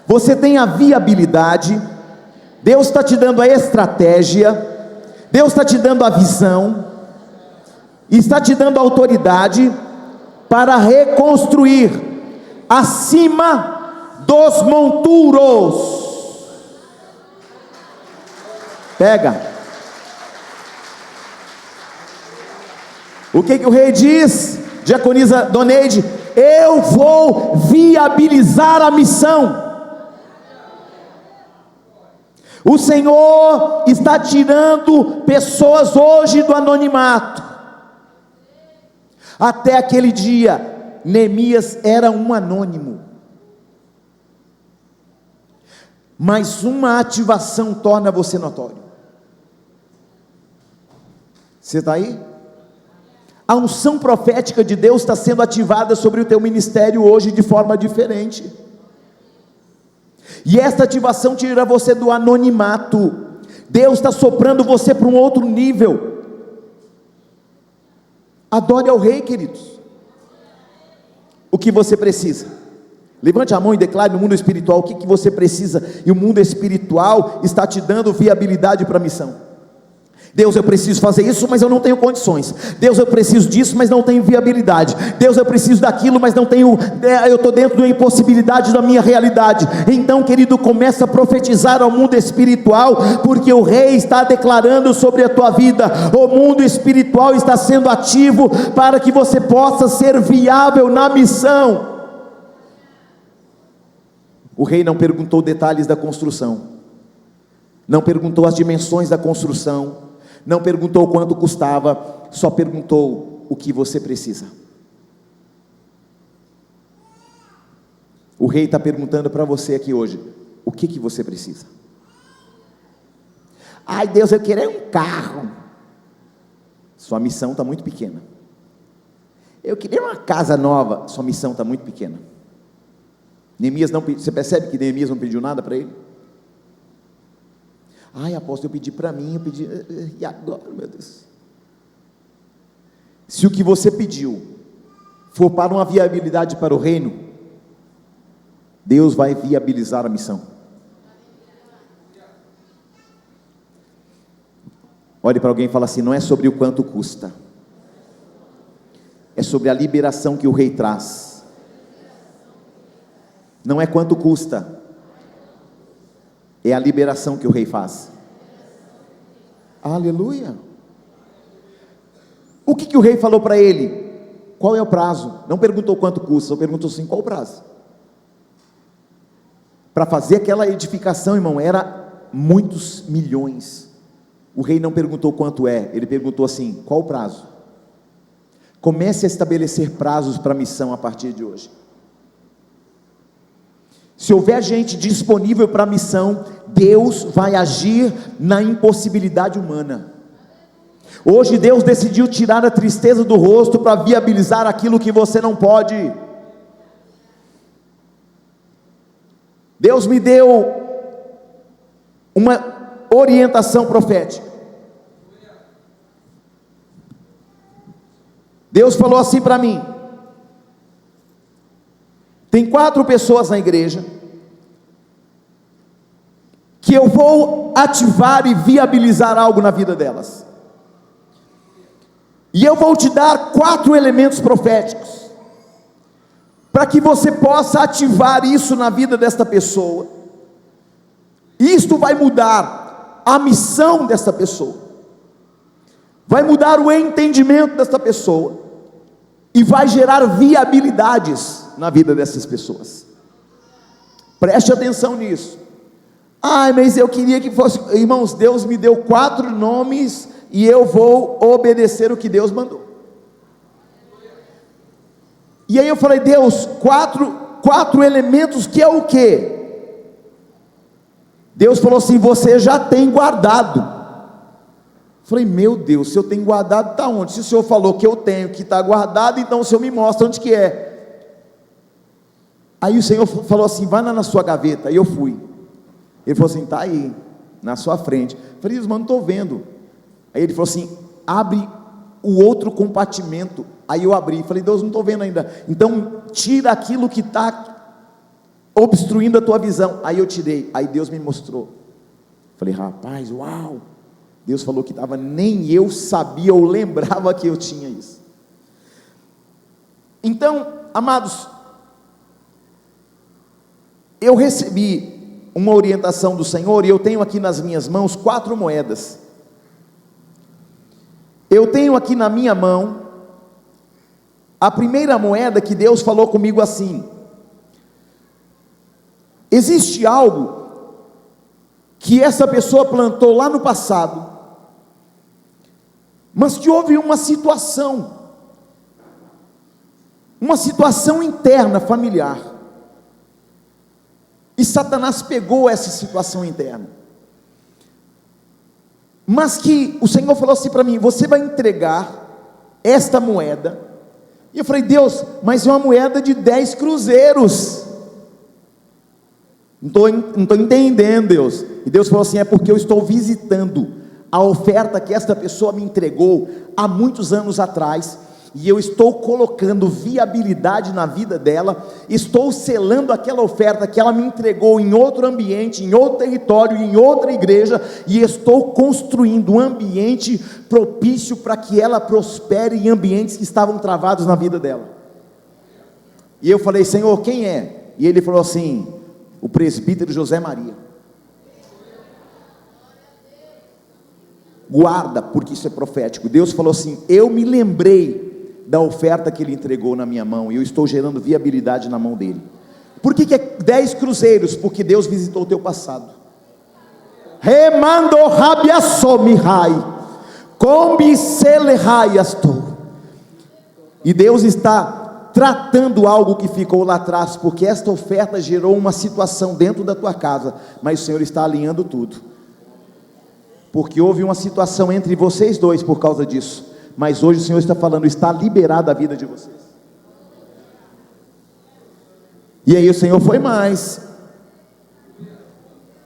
você tem a viabilidade, Deus está te dando a estratégia, Deus está te dando a visão, e está te dando a autoridade para reconstruir acima dos monturos. Pega. O que o rei diz? Diaconisa Doneide: eu vou viabilizar a missão. O Senhor está tirando pessoas hoje do anonimato. Até aquele dia, Neemias era um anônimo, mas uma ativação torna você notório. Você está aí? A unção profética de Deus está sendo ativada sobre o teu ministério hoje de forma diferente, e esta ativação tira você do anonimato. Deus está soprando você para um outro nível. Adore ao rei, queridos. O que você precisa? Levante a mão e declare no mundo espiritual o que você precisa, e o mundo espiritual está te dando viabilidade para a missão. Deus, eu preciso fazer isso, mas eu não tenho condições. Deus, eu preciso disso, mas não tenho viabilidade. Deus, eu preciso daquilo, mas não tenho, eu estou dentro da impossibilidade da minha realidade. Então, querido, começa a profetizar ao mundo espiritual, porque o rei está declarando sobre a tua vida. O mundo espiritual está sendo ativo para que você possa ser viável na missão. O rei não perguntou detalhes da construção, não perguntou as dimensões da construção, não perguntou quanto custava, só perguntou o que você precisa. O rei está perguntando para você aqui hoje: o que você precisa? Ai, Deus, eu queria um carro. Sua missão está muito pequena. Eu queria uma casa nova. Sua missão está muito pequena. Neemias não pediu. Você percebe que Neemias não pediu nada para ele? Ai, apóstolo, eu pedi para mim, eu pedi, e agora, meu Deus? Se o que você pediu for para uma viabilidade para o reino, Deus vai viabilizar a missão. Olhe para alguém e fala assim: não é sobre o quanto custa, é sobre a liberação que o rei traz. Não é quanto custa, é a liberação que o rei faz. Aleluia. O que o rei falou para ele? Qual é o prazo? Não perguntou quanto custa, só perguntou assim: qual o prazo? Para fazer aquela edificação, irmão, era muitos milhões. O rei não perguntou quanto é, ele perguntou assim: qual o prazo? Comece a estabelecer prazos para a missão a partir de hoje. Se houver gente disponível para a missão, Deus vai agir na impossibilidade humana. Hoje Deus decidiu tirar a tristeza do rosto para viabilizar aquilo que você não pode. Deus me deu uma orientação profética. Deus falou assim para mim: tem 4 pessoas na igreja que eu vou ativar e viabilizar algo na vida delas, e eu vou te dar 4 elementos proféticos, para que você possa ativar isso na vida desta pessoa. Isto vai mudar a missão desta pessoa, vai mudar o entendimento desta pessoa, e vai gerar viabilidades na vida dessas pessoas. Preste atenção nisso. Mas eu queria que fosse, irmãos, Deus me deu 4 nomes, e eu vou obedecer o que Deus mandou. E aí eu falei: Deus, quatro elementos, que é o quê? Deus falou assim: você já tem guardado. Eu falei: meu Deus, se eu tenho guardado, está onde? Se o Senhor falou que eu tenho, que está guardado, então o Senhor me mostra onde que é. Aí o Senhor falou assim: vai lá na sua gaveta. Aí eu fui. Ele falou assim: está aí, na sua frente. Eu falei: mas não estou vendo. Aí ele falou assim: abre o outro compartimento. Aí eu abri. Falei: Deus, não estou vendo ainda. Então tira aquilo que está obstruindo a tua visão. Aí eu tirei. Aí Deus me mostrou. Falei: rapaz, uau. Deus falou que estava, nem eu sabia ou lembrava que eu tinha isso. Então, amados, eu recebi uma orientação do Senhor, e eu tenho aqui nas minhas mãos 4 moedas. Eu tenho aqui na minha mão a primeira moeda, que Deus falou comigo assim: existe algo que essa pessoa plantou lá no passado, mas que houve uma situação interna, familiar, e Satanás pegou essa situação interna, mas que o Senhor falou assim para mim: você vai entregar esta moeda. E eu falei: Deus, mas é uma moeda de 10 cruzeiros, não estou entendendo, Deus. E Deus falou assim: é porque eu estou visitando a oferta que esta pessoa me entregou há muitos anos atrás, e eu estou colocando viabilidade na vida dela, estou selando aquela oferta que ela me entregou em outro ambiente, em outro território, em outra igreja, e estou construindo um ambiente propício para que ela prospere em ambientes que estavam travados na vida dela. E eu falei: Senhor, quem é? E ele falou assim: o presbítero José Maria. Guarda, porque isso é profético. Deus falou assim: eu me lembrei da oferta que ele entregou na minha mão, e eu estou gerando viabilidade na mão dele. Por que é 10 cruzeiros? Porque Deus visitou o teu passado. Remando rabiassomihai, combicelehaiastou. E Deus está tratando algo que ficou lá atrás, porque esta oferta gerou uma situação dentro da tua casa, mas o Senhor está alinhando tudo, porque houve uma situação entre vocês dois por causa disso. Mas hoje o Senhor está falando: está liberada a vida de vocês. E aí o Senhor foi mais,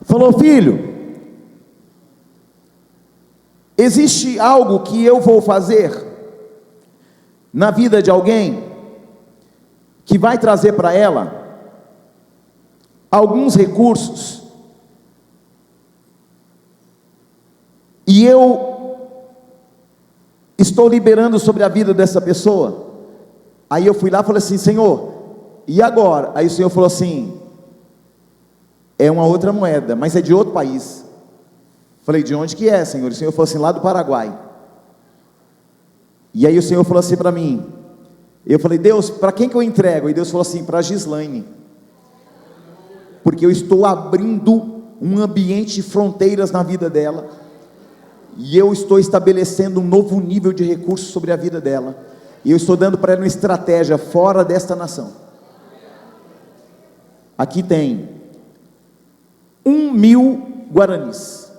falou: filho, existe algo que eu vou fazer na vida de alguém, que vai trazer para ela alguns recursos, e eu estou liberando sobre a vida dessa pessoa. Aí eu fui lá e falei assim: Senhor, e agora? Aí o Senhor falou assim: é uma outra moeda, mas é de outro país. Falei: de onde que é, Senhor? O Senhor falou assim: lá do Paraguai. E aí o Senhor falou assim para mim, eu falei: Deus, para quem que eu entrego? E Deus falou assim: para Gislaine, porque eu estou abrindo um ambiente de fronteiras na vida dela, e eu estou estabelecendo um novo nível de recursos sobre a vida dela, e eu estou dando para ela uma estratégia fora desta nação. Aqui tem 1.000 guaranis.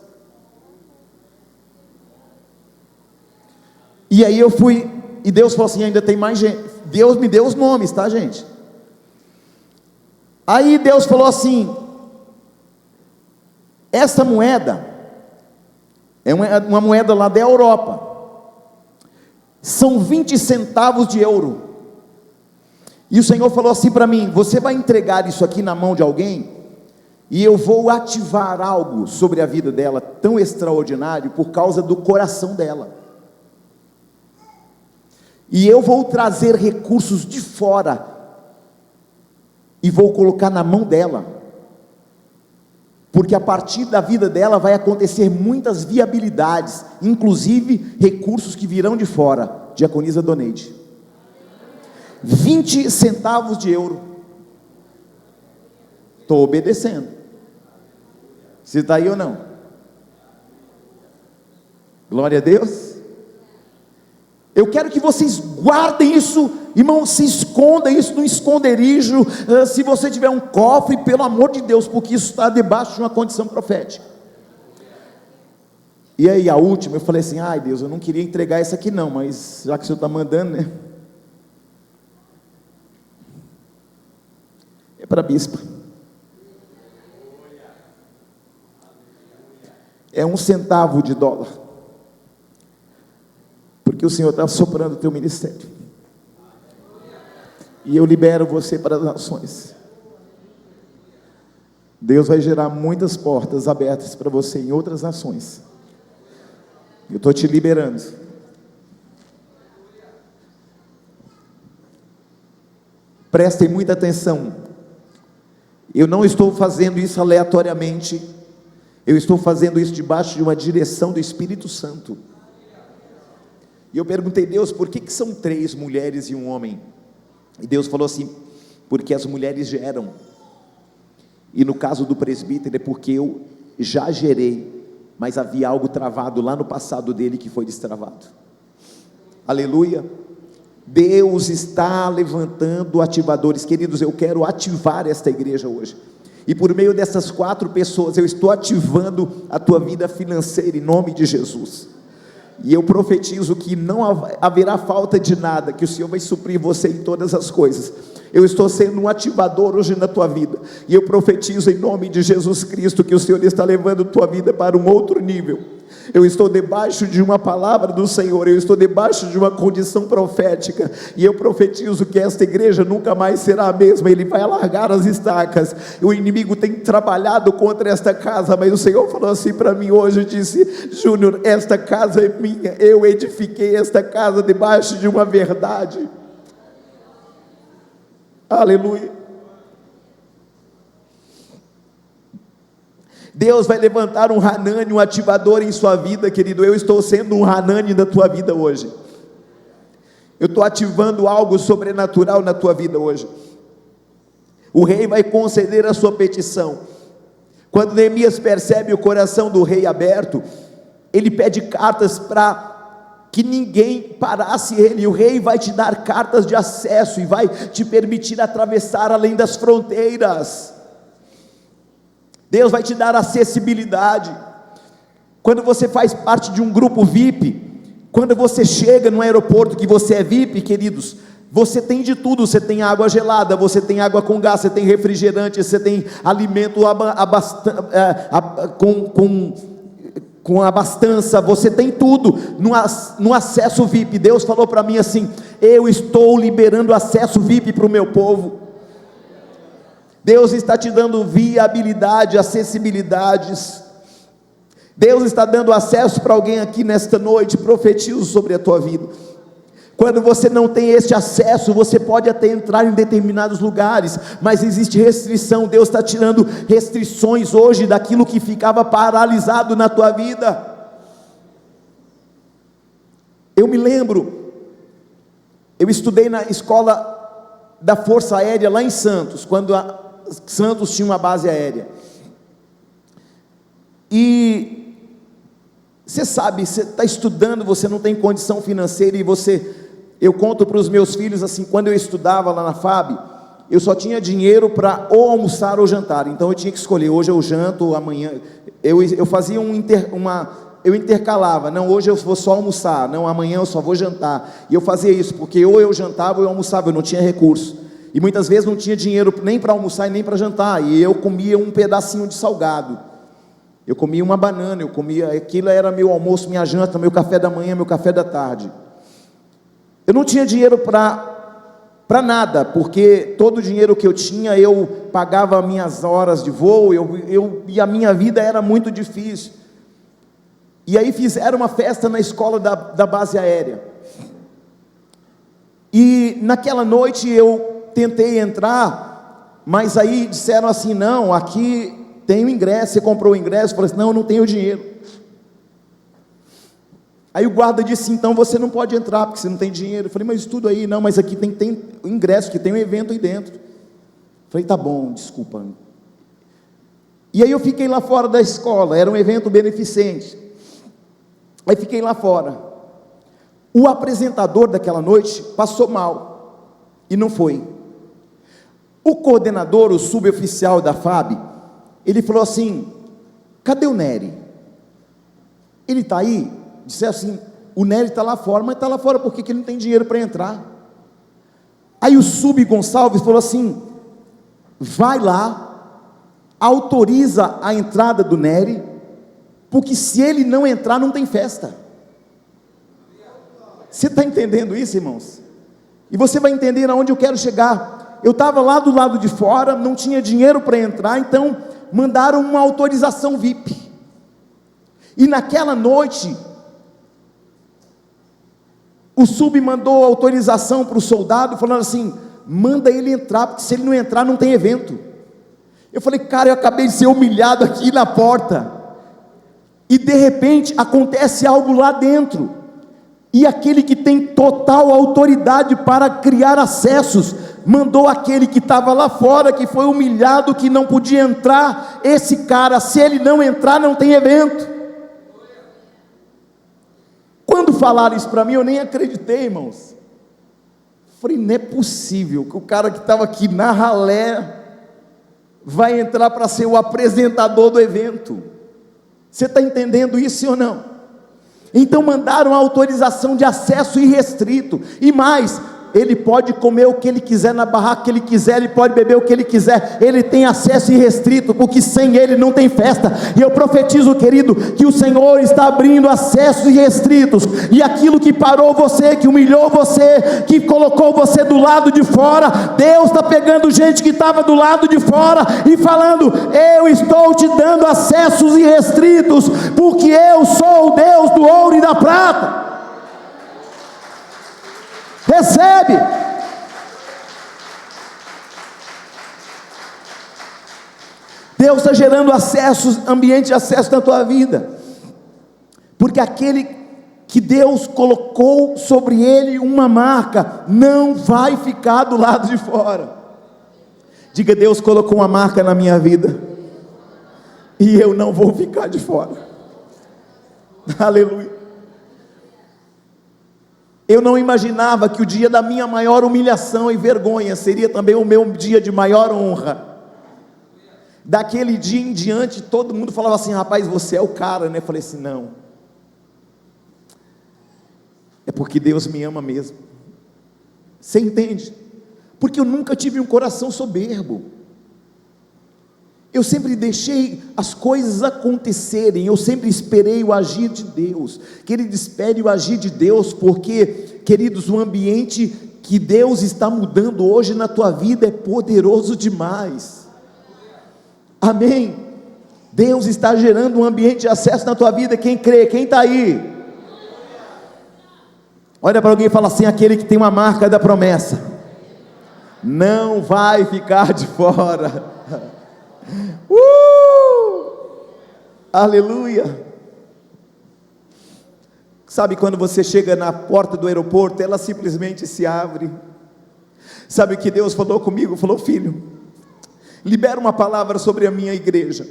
E aí eu fui, e Deus falou assim: ainda tem mais gente. Deus me deu os nomes, tá, gente? Aí Deus falou assim: essa moeda é uma moeda lá da Europa, são 20 centavos de euro. E o Senhor falou assim para mim: você vai entregar isso aqui na mão de alguém, e eu vou ativar algo sobre a vida dela tão extraordinário por causa do coração dela. E eu vou trazer recursos de fora e vou colocar na mão dela, porque a partir da vida dela vai acontecer muitas viabilidades, inclusive recursos que virão de fora. Diaconisa Doneide, 20 centavos de euro. Estou obedecendo. Você está aí ou não? Glória a Deus. Eu quero que vocês guardem isso, irmão, se esconda isso no esconderijo. Se você tiver um cofre, pelo amor de Deus, porque isso está debaixo de uma condição profética. E aí a última, eu falei assim: ai Deus, eu não queria entregar essa aqui não, mas já que o Senhor está mandando, né? É para a bispa. É 1 centavo de dólar, porque o Senhor está soprando o teu ministério, e eu libero você para as nações. Deus vai gerar muitas portas abertas para você em outras nações. Eu estou te liberando. Prestem muita atenção. Eu não estou fazendo isso aleatoriamente. Eu estou fazendo isso debaixo de uma direção do Espírito Santo. E eu perguntei: Deus, por que são 3 mulheres e um homem? E Deus falou assim: porque as mulheres geram. E no caso do presbítero é porque eu já gerei, mas havia algo travado lá no passado dele que foi destravado. Aleluia. Deus está levantando ativadores. Queridos, eu quero ativar esta igreja hoje, e por meio dessas 4 pessoas eu estou ativando a tua vida financeira em nome de Jesus. E eu profetizo que não haverá falta de nada, que o Senhor vai suprir você em todas as coisas. Eu estou sendo um ativador hoje na tua vida, e eu profetizo em nome de Jesus Cristo que o Senhor está levando tua vida para um outro nível. Eu estou debaixo de uma palavra do Senhor, eu estou debaixo de uma condição profética, e eu profetizo que esta igreja nunca mais será a mesma. Ele vai alargar as estacas. O inimigo tem trabalhado contra esta casa, mas o Senhor falou assim para mim hoje, disse: Júnior, esta casa é minha, eu edifiquei esta casa debaixo de uma verdade. Aleluia. Deus vai levantar um Hanani, um ativador em sua vida, querido. Eu estou sendo um Hanani da tua vida hoje. Eu estou ativando algo sobrenatural na tua vida hoje. O rei vai conceder a sua petição. Quando Neemias percebe o coração do rei aberto, ele pede cartas para que ninguém parasse ele. O rei vai te dar cartas de acesso e vai te permitir atravessar além das fronteiras. Deus vai te dar acessibilidade. Quando você faz parte de um grupo VIP, quando você chega no aeroporto que você é VIP, queridos, você tem de tudo. Você tem água gelada, você tem água com gás, você tem refrigerante, você tem alimento com abastança, você tem tudo no acesso VIP. Deus falou para mim assim: eu estou liberando acesso VIP para o meu povo. Deus está te dando viabilidade, acessibilidades. Deus está dando acesso para alguém aqui nesta noite. Profetizo sobre a tua vida. Quando você não tem este acesso, você pode até entrar em determinados lugares, mas existe restrição. Deus está tirando restrições hoje daquilo que ficava paralisado na tua vida. Eu me lembro, eu estudei na escola da Força Aérea lá em Santos, quando Santos tinha uma base aérea. E você sabe, você está estudando, você não tem condição financeira, e eu conto para os meus filhos assim: quando eu estudava lá na FAB, eu só tinha dinheiro para ou almoçar ou jantar. Então eu tinha que escolher: hoje eu janto, ou amanhã eu fazia eu intercalava. Não, hoje eu vou só almoçar, não, amanhã eu só vou jantar. E eu fazia isso, porque ou eu jantava ou eu almoçava, eu não tinha recurso. E muitas vezes não tinha dinheiro nem para almoçar e nem para jantar, e eu comia um pedacinho de salgado, eu comia uma banana, aquilo era meu almoço, minha janta, meu café da manhã, meu café da tarde. Eu não tinha dinheiro para nada, porque todo o dinheiro que eu tinha, eu pagava minhas horas de voo, e a minha vida era muito difícil. E aí fizeram uma festa na escola da base aérea, e naquela noite eu tentei entrar, mas aí disseram assim: não, aqui tem o ingresso, você comprou o ingresso? Eu falei assim: não, eu não tenho dinheiro. Aí o guarda disse: então você não pode entrar, porque você não tem dinheiro. Eu falei: mas tudo aí, não, mas aqui tem o ingresso, que tem um evento aí dentro. Eu falei: tá bom, desculpa. E aí eu fiquei lá fora da escola, era um evento beneficente. Aí fiquei lá fora. O apresentador daquela noite passou mal, e não foi. O coordenador, o suboficial da FAB, ele falou assim: cadê o Nery? Ele está aí? Disse assim: o Nery está lá fora. Mas está lá fora porque ele não tem dinheiro para entrar. Aí o Sub Gonçalves falou assim: vai lá, autoriza a entrada do Nery, porque se ele não entrar, não tem festa. Você está entendendo isso, irmãos? E você vai entender aonde eu quero chegar. Eu estava lá do lado de fora, não tinha dinheiro para entrar, então mandaram uma autorização VIP. E naquela noite, o Sub mandou autorização para o soldado, falando assim: manda ele entrar, porque se ele não entrar, não tem evento. Eu falei: cara, eu acabei de ser humilhado aqui na porta, e de repente acontece algo lá dentro, e aquele que tem total autoridade para criar acessos, mandou aquele que estava lá fora, que foi humilhado, que não podia entrar, esse cara, se ele não entrar, não tem evento. Quando falaram isso para mim, eu nem acreditei, irmãos. Falei: não é possível que o cara que estava aqui na ralé vai entrar para ser o apresentador do evento. Você está entendendo isso ou não? Então mandaram a autorização de acesso irrestrito, e mais, ele pode comer o que ele quiser na barraca que ele quiser, ele pode beber o que ele quiser, ele tem acesso irrestrito, porque sem ele não tem festa. E eu profetizo, querido, que o Senhor está abrindo acessos irrestritos, e aquilo que parou você, que humilhou você, que colocou você do lado de fora, Deus está pegando gente que estava do lado de fora e falando: eu estou te dando acessos irrestritos, porque eu sou o Deus do ouro e da prata. Recebe. Deus está gerando acessos, ambiente de acesso na tua vida, porque aquele que Deus colocou sobre ele uma marca, não vai ficar do lado de fora. Diga: Deus colocou uma marca na minha vida, e eu não vou ficar de fora. Aleluia. Eu não imaginava que o dia da minha maior humilhação e vergonha seria também o meu dia de maior honra. Daquele dia em diante, todo mundo falava assim: rapaz, você é o cara, né? Eu falei assim: não, é porque Deus me ama mesmo. Você entende? Porque eu nunca tive um coração soberbo. Eu sempre deixei as coisas acontecerem, eu sempre esperei o agir de Deus. Querido, espere o agir de Deus, porque, queridos, o ambiente que Deus está mudando hoje na tua vida é poderoso demais. Amém? Deus está gerando um ambiente de acesso na tua vida. Quem crê? Quem está aí? Olha para alguém e fala assim: aquele que tem uma marca da promessa não vai ficar de fora. Aleluia. Sabe quando você chega na porta do aeroporto, ela simplesmente se abre. Sabe o que Deus falou comigo? Falou: filho, libera uma palavra sobre a minha igreja.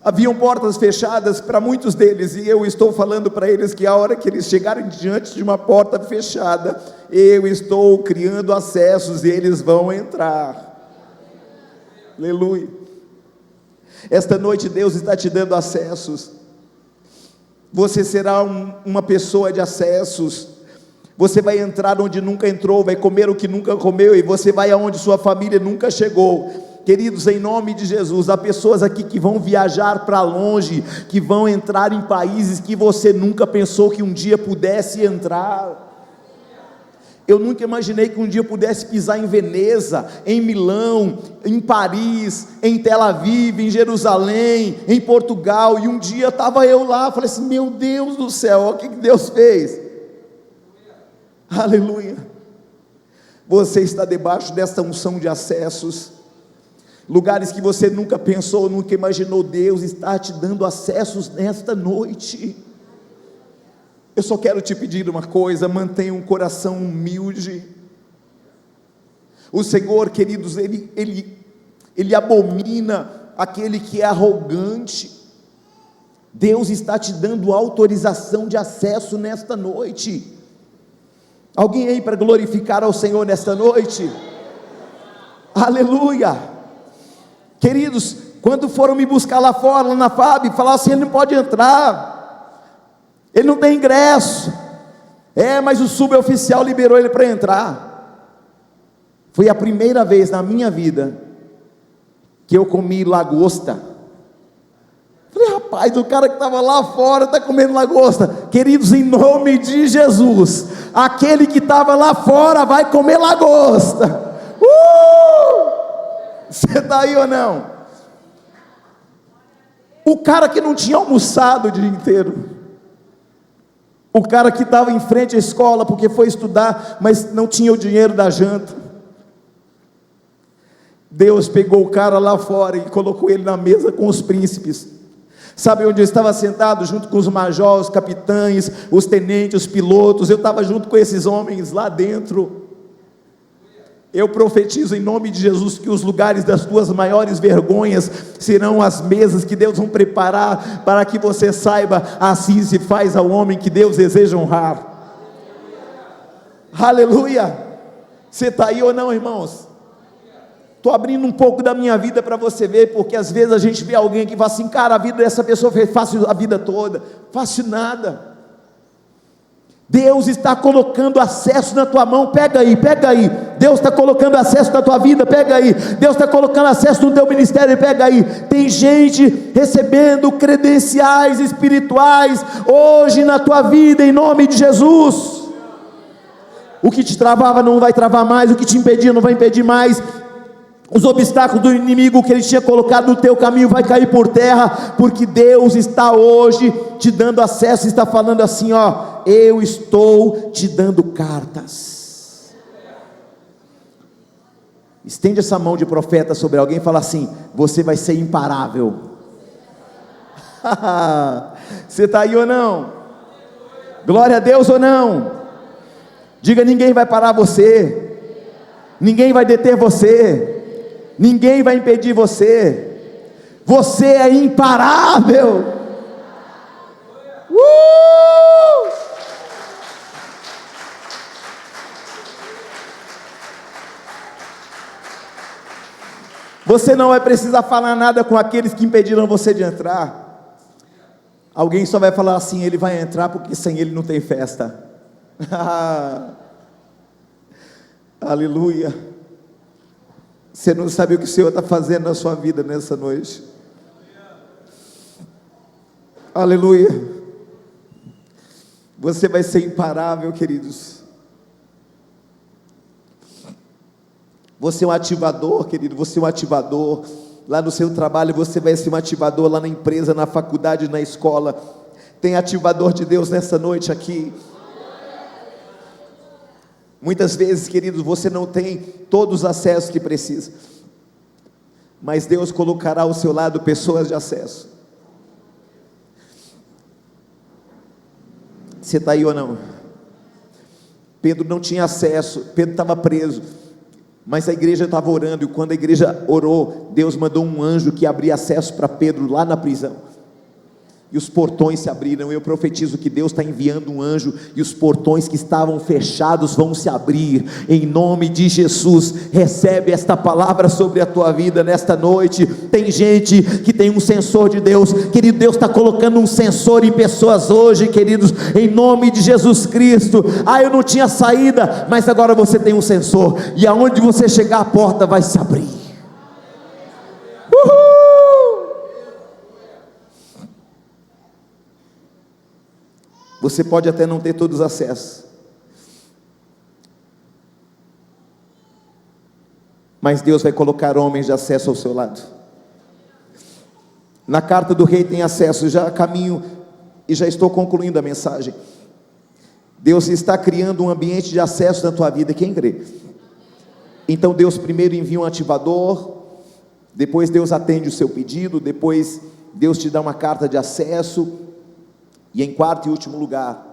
Haviam portas fechadas para muitos deles, e eu estou falando para eles que a hora que eles chegarem diante de uma porta fechada, eu estou criando acessos e eles vão entrar. Aleluia. Esta noite Deus está te dando acessos. Você será uma pessoa de acessos. Você vai entrar onde nunca entrou, vai comer o que nunca comeu, e você vai aonde sua família nunca chegou. Queridos, em nome de Jesus, há pessoas aqui que vão viajar para longe, que vão entrar em países que você nunca pensou que um dia pudesse entrar. Eu nunca imaginei que um dia eu pudesse pisar em Veneza, em Milão, em Paris, em Tel Aviv, em Jerusalém, em Portugal, e um dia estava eu lá, falei assim, meu Deus do céu, olha o que Deus fez. Aleluia. Você está debaixo desta unção de acessos, lugares que você nunca pensou, nunca imaginou. Deus está te dando acessos nesta noite. Eu só quero te pedir uma coisa: mantenha um coração humilde. O Senhor, queridos, Ele abomina aquele que é arrogante. Deus está te dando autorização de acesso nesta noite. Alguém aí para glorificar ao Senhor nesta noite? Aleluia. Queridos, quando foram me buscar lá fora, lá na FAB, falaram assim, ele não pode entrar, ele não tem ingresso. Mas o suboficial liberou ele para entrar. Foi a primeira vez na minha vida que eu comi lagosta. Falei, rapaz, o cara que estava lá fora está comendo lagosta. Queridos, em nome de Jesus, aquele que estava lá fora vai comer lagosta. Você está aí ou não? O cara que não tinha almoçado o dia inteiro, o cara que estava em frente à escola porque foi estudar, mas não tinha o dinheiro da janta, Deus pegou o cara lá fora e colocou ele na mesa com os príncipes. Sabe onde eu estava sentado? Junto com os majores, os capitães, os tenentes, os pilotos. Eu estava junto com esses homens lá dentro. Eu profetizo em nome de Jesus que os lugares das tuas maiores vergonhas serão as mesas que Deus vai preparar, para que você saiba, assim se faz ao homem que Deus deseja honrar. Aleluia. Você está aí ou não, irmãos? Estou abrindo um pouco da minha vida para você ver, porque às vezes a gente vê alguém que fala assim, cara, a vida dessa pessoa foi fácil a vida toda. Fácil nada. Deus está colocando acesso na tua mão. Pega aí, pega aí. Deus está colocando acesso na tua vida. Pega aí. Deus está colocando acesso no teu ministério. Pega aí. Tem gente recebendo credenciais espirituais hoje na tua vida, em nome de Jesus. O que te travava não vai travar mais, o que te impedia não vai impedir mais. Os obstáculos do inimigo que ele tinha colocado no teu caminho vai cair por terra, porque Deus está hoje te dando acesso, está falando assim, ó, eu estou te dando cartas. Estende essa mão de profeta sobre alguém e fala assim, você vai ser imparável. Você está aí ou não? Glória a Deus ou não? Diga, ninguém vai parar você, ninguém vai deter você, ninguém vai impedir você. Você é imparável. Você não vai precisar falar nada com aqueles que impediram você de entrar. Alguém só vai falar assim, ele vai entrar porque sem ele não tem festa. Aleluia. Você não sabe o que o Senhor está fazendo na sua vida nessa noite. Aleluia. Você vai ser imparável, queridos. Você é um ativador, querido. Você é um ativador. Lá no seu trabalho você vai ser um ativador. Lá na empresa, na faculdade, na escola. Tem ativador de Deus nessa noite aqui. Muitas vezes, queridos, você não tem todos os acessos que precisa, mas Deus colocará ao seu lado pessoas de acesso. Você está aí ou não? Pedro não tinha acesso, Pedro estava preso, mas a igreja estava orando, e quando a igreja orou, Deus mandou um anjo que abria acesso para Pedro lá na prisão. E os portões se abriram. Eu profetizo que Deus está enviando um anjo, e os portões que estavam fechados vão se abrir, em nome de Jesus. Recebe esta palavra sobre a tua vida nesta noite. Tem gente que tem um sensor de Deus, querido. Deus está colocando um sensor em pessoas hoje, queridos, em nome de Jesus Cristo. Eu não tinha saída, mas agora você tem um sensor, e aonde você chegar, a porta vai se abrir. Você pode até não ter todos os acessos, mas Deus vai colocar homens de acesso ao seu lado. Na carta do rei tem acesso, já caminho e já estou concluindo a mensagem. Deus está criando um ambiente de acesso na tua vida, quem crê? Então Deus primeiro envia um ativador, depois Deus atende o seu pedido, depois Deus te dá uma carta de acesso, e em quarto e último lugar,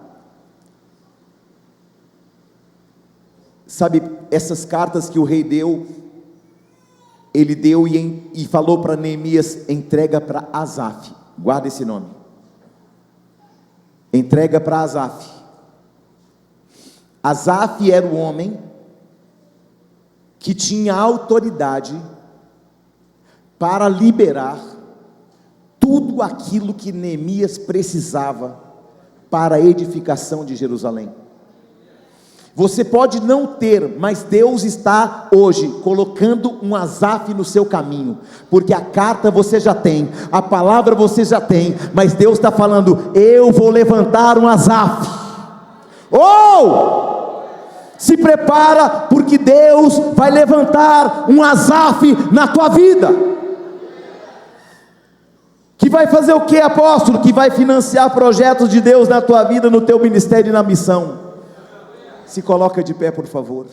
sabe, essas cartas que o rei deu, ele deu e falou para Neemias: entrega para Asaf, guarda esse nome, entrega para Asaf. Asaf era o homem que tinha autoridade para liberar tudo aquilo que Neemias precisava para a edificação de Jerusalém. Você pode não ter, mas Deus está hoje colocando um Asaf no seu caminho, porque a carta você já tem, a palavra você já tem, mas Deus está falando: eu vou levantar um Asaf. Se prepara, porque Deus vai levantar um Asaf na tua vida. Que vai fazer o que, apóstolo? Que vai financiar projetos de Deus na tua vida, no teu ministério e na missão. Se coloca de pé, por favor.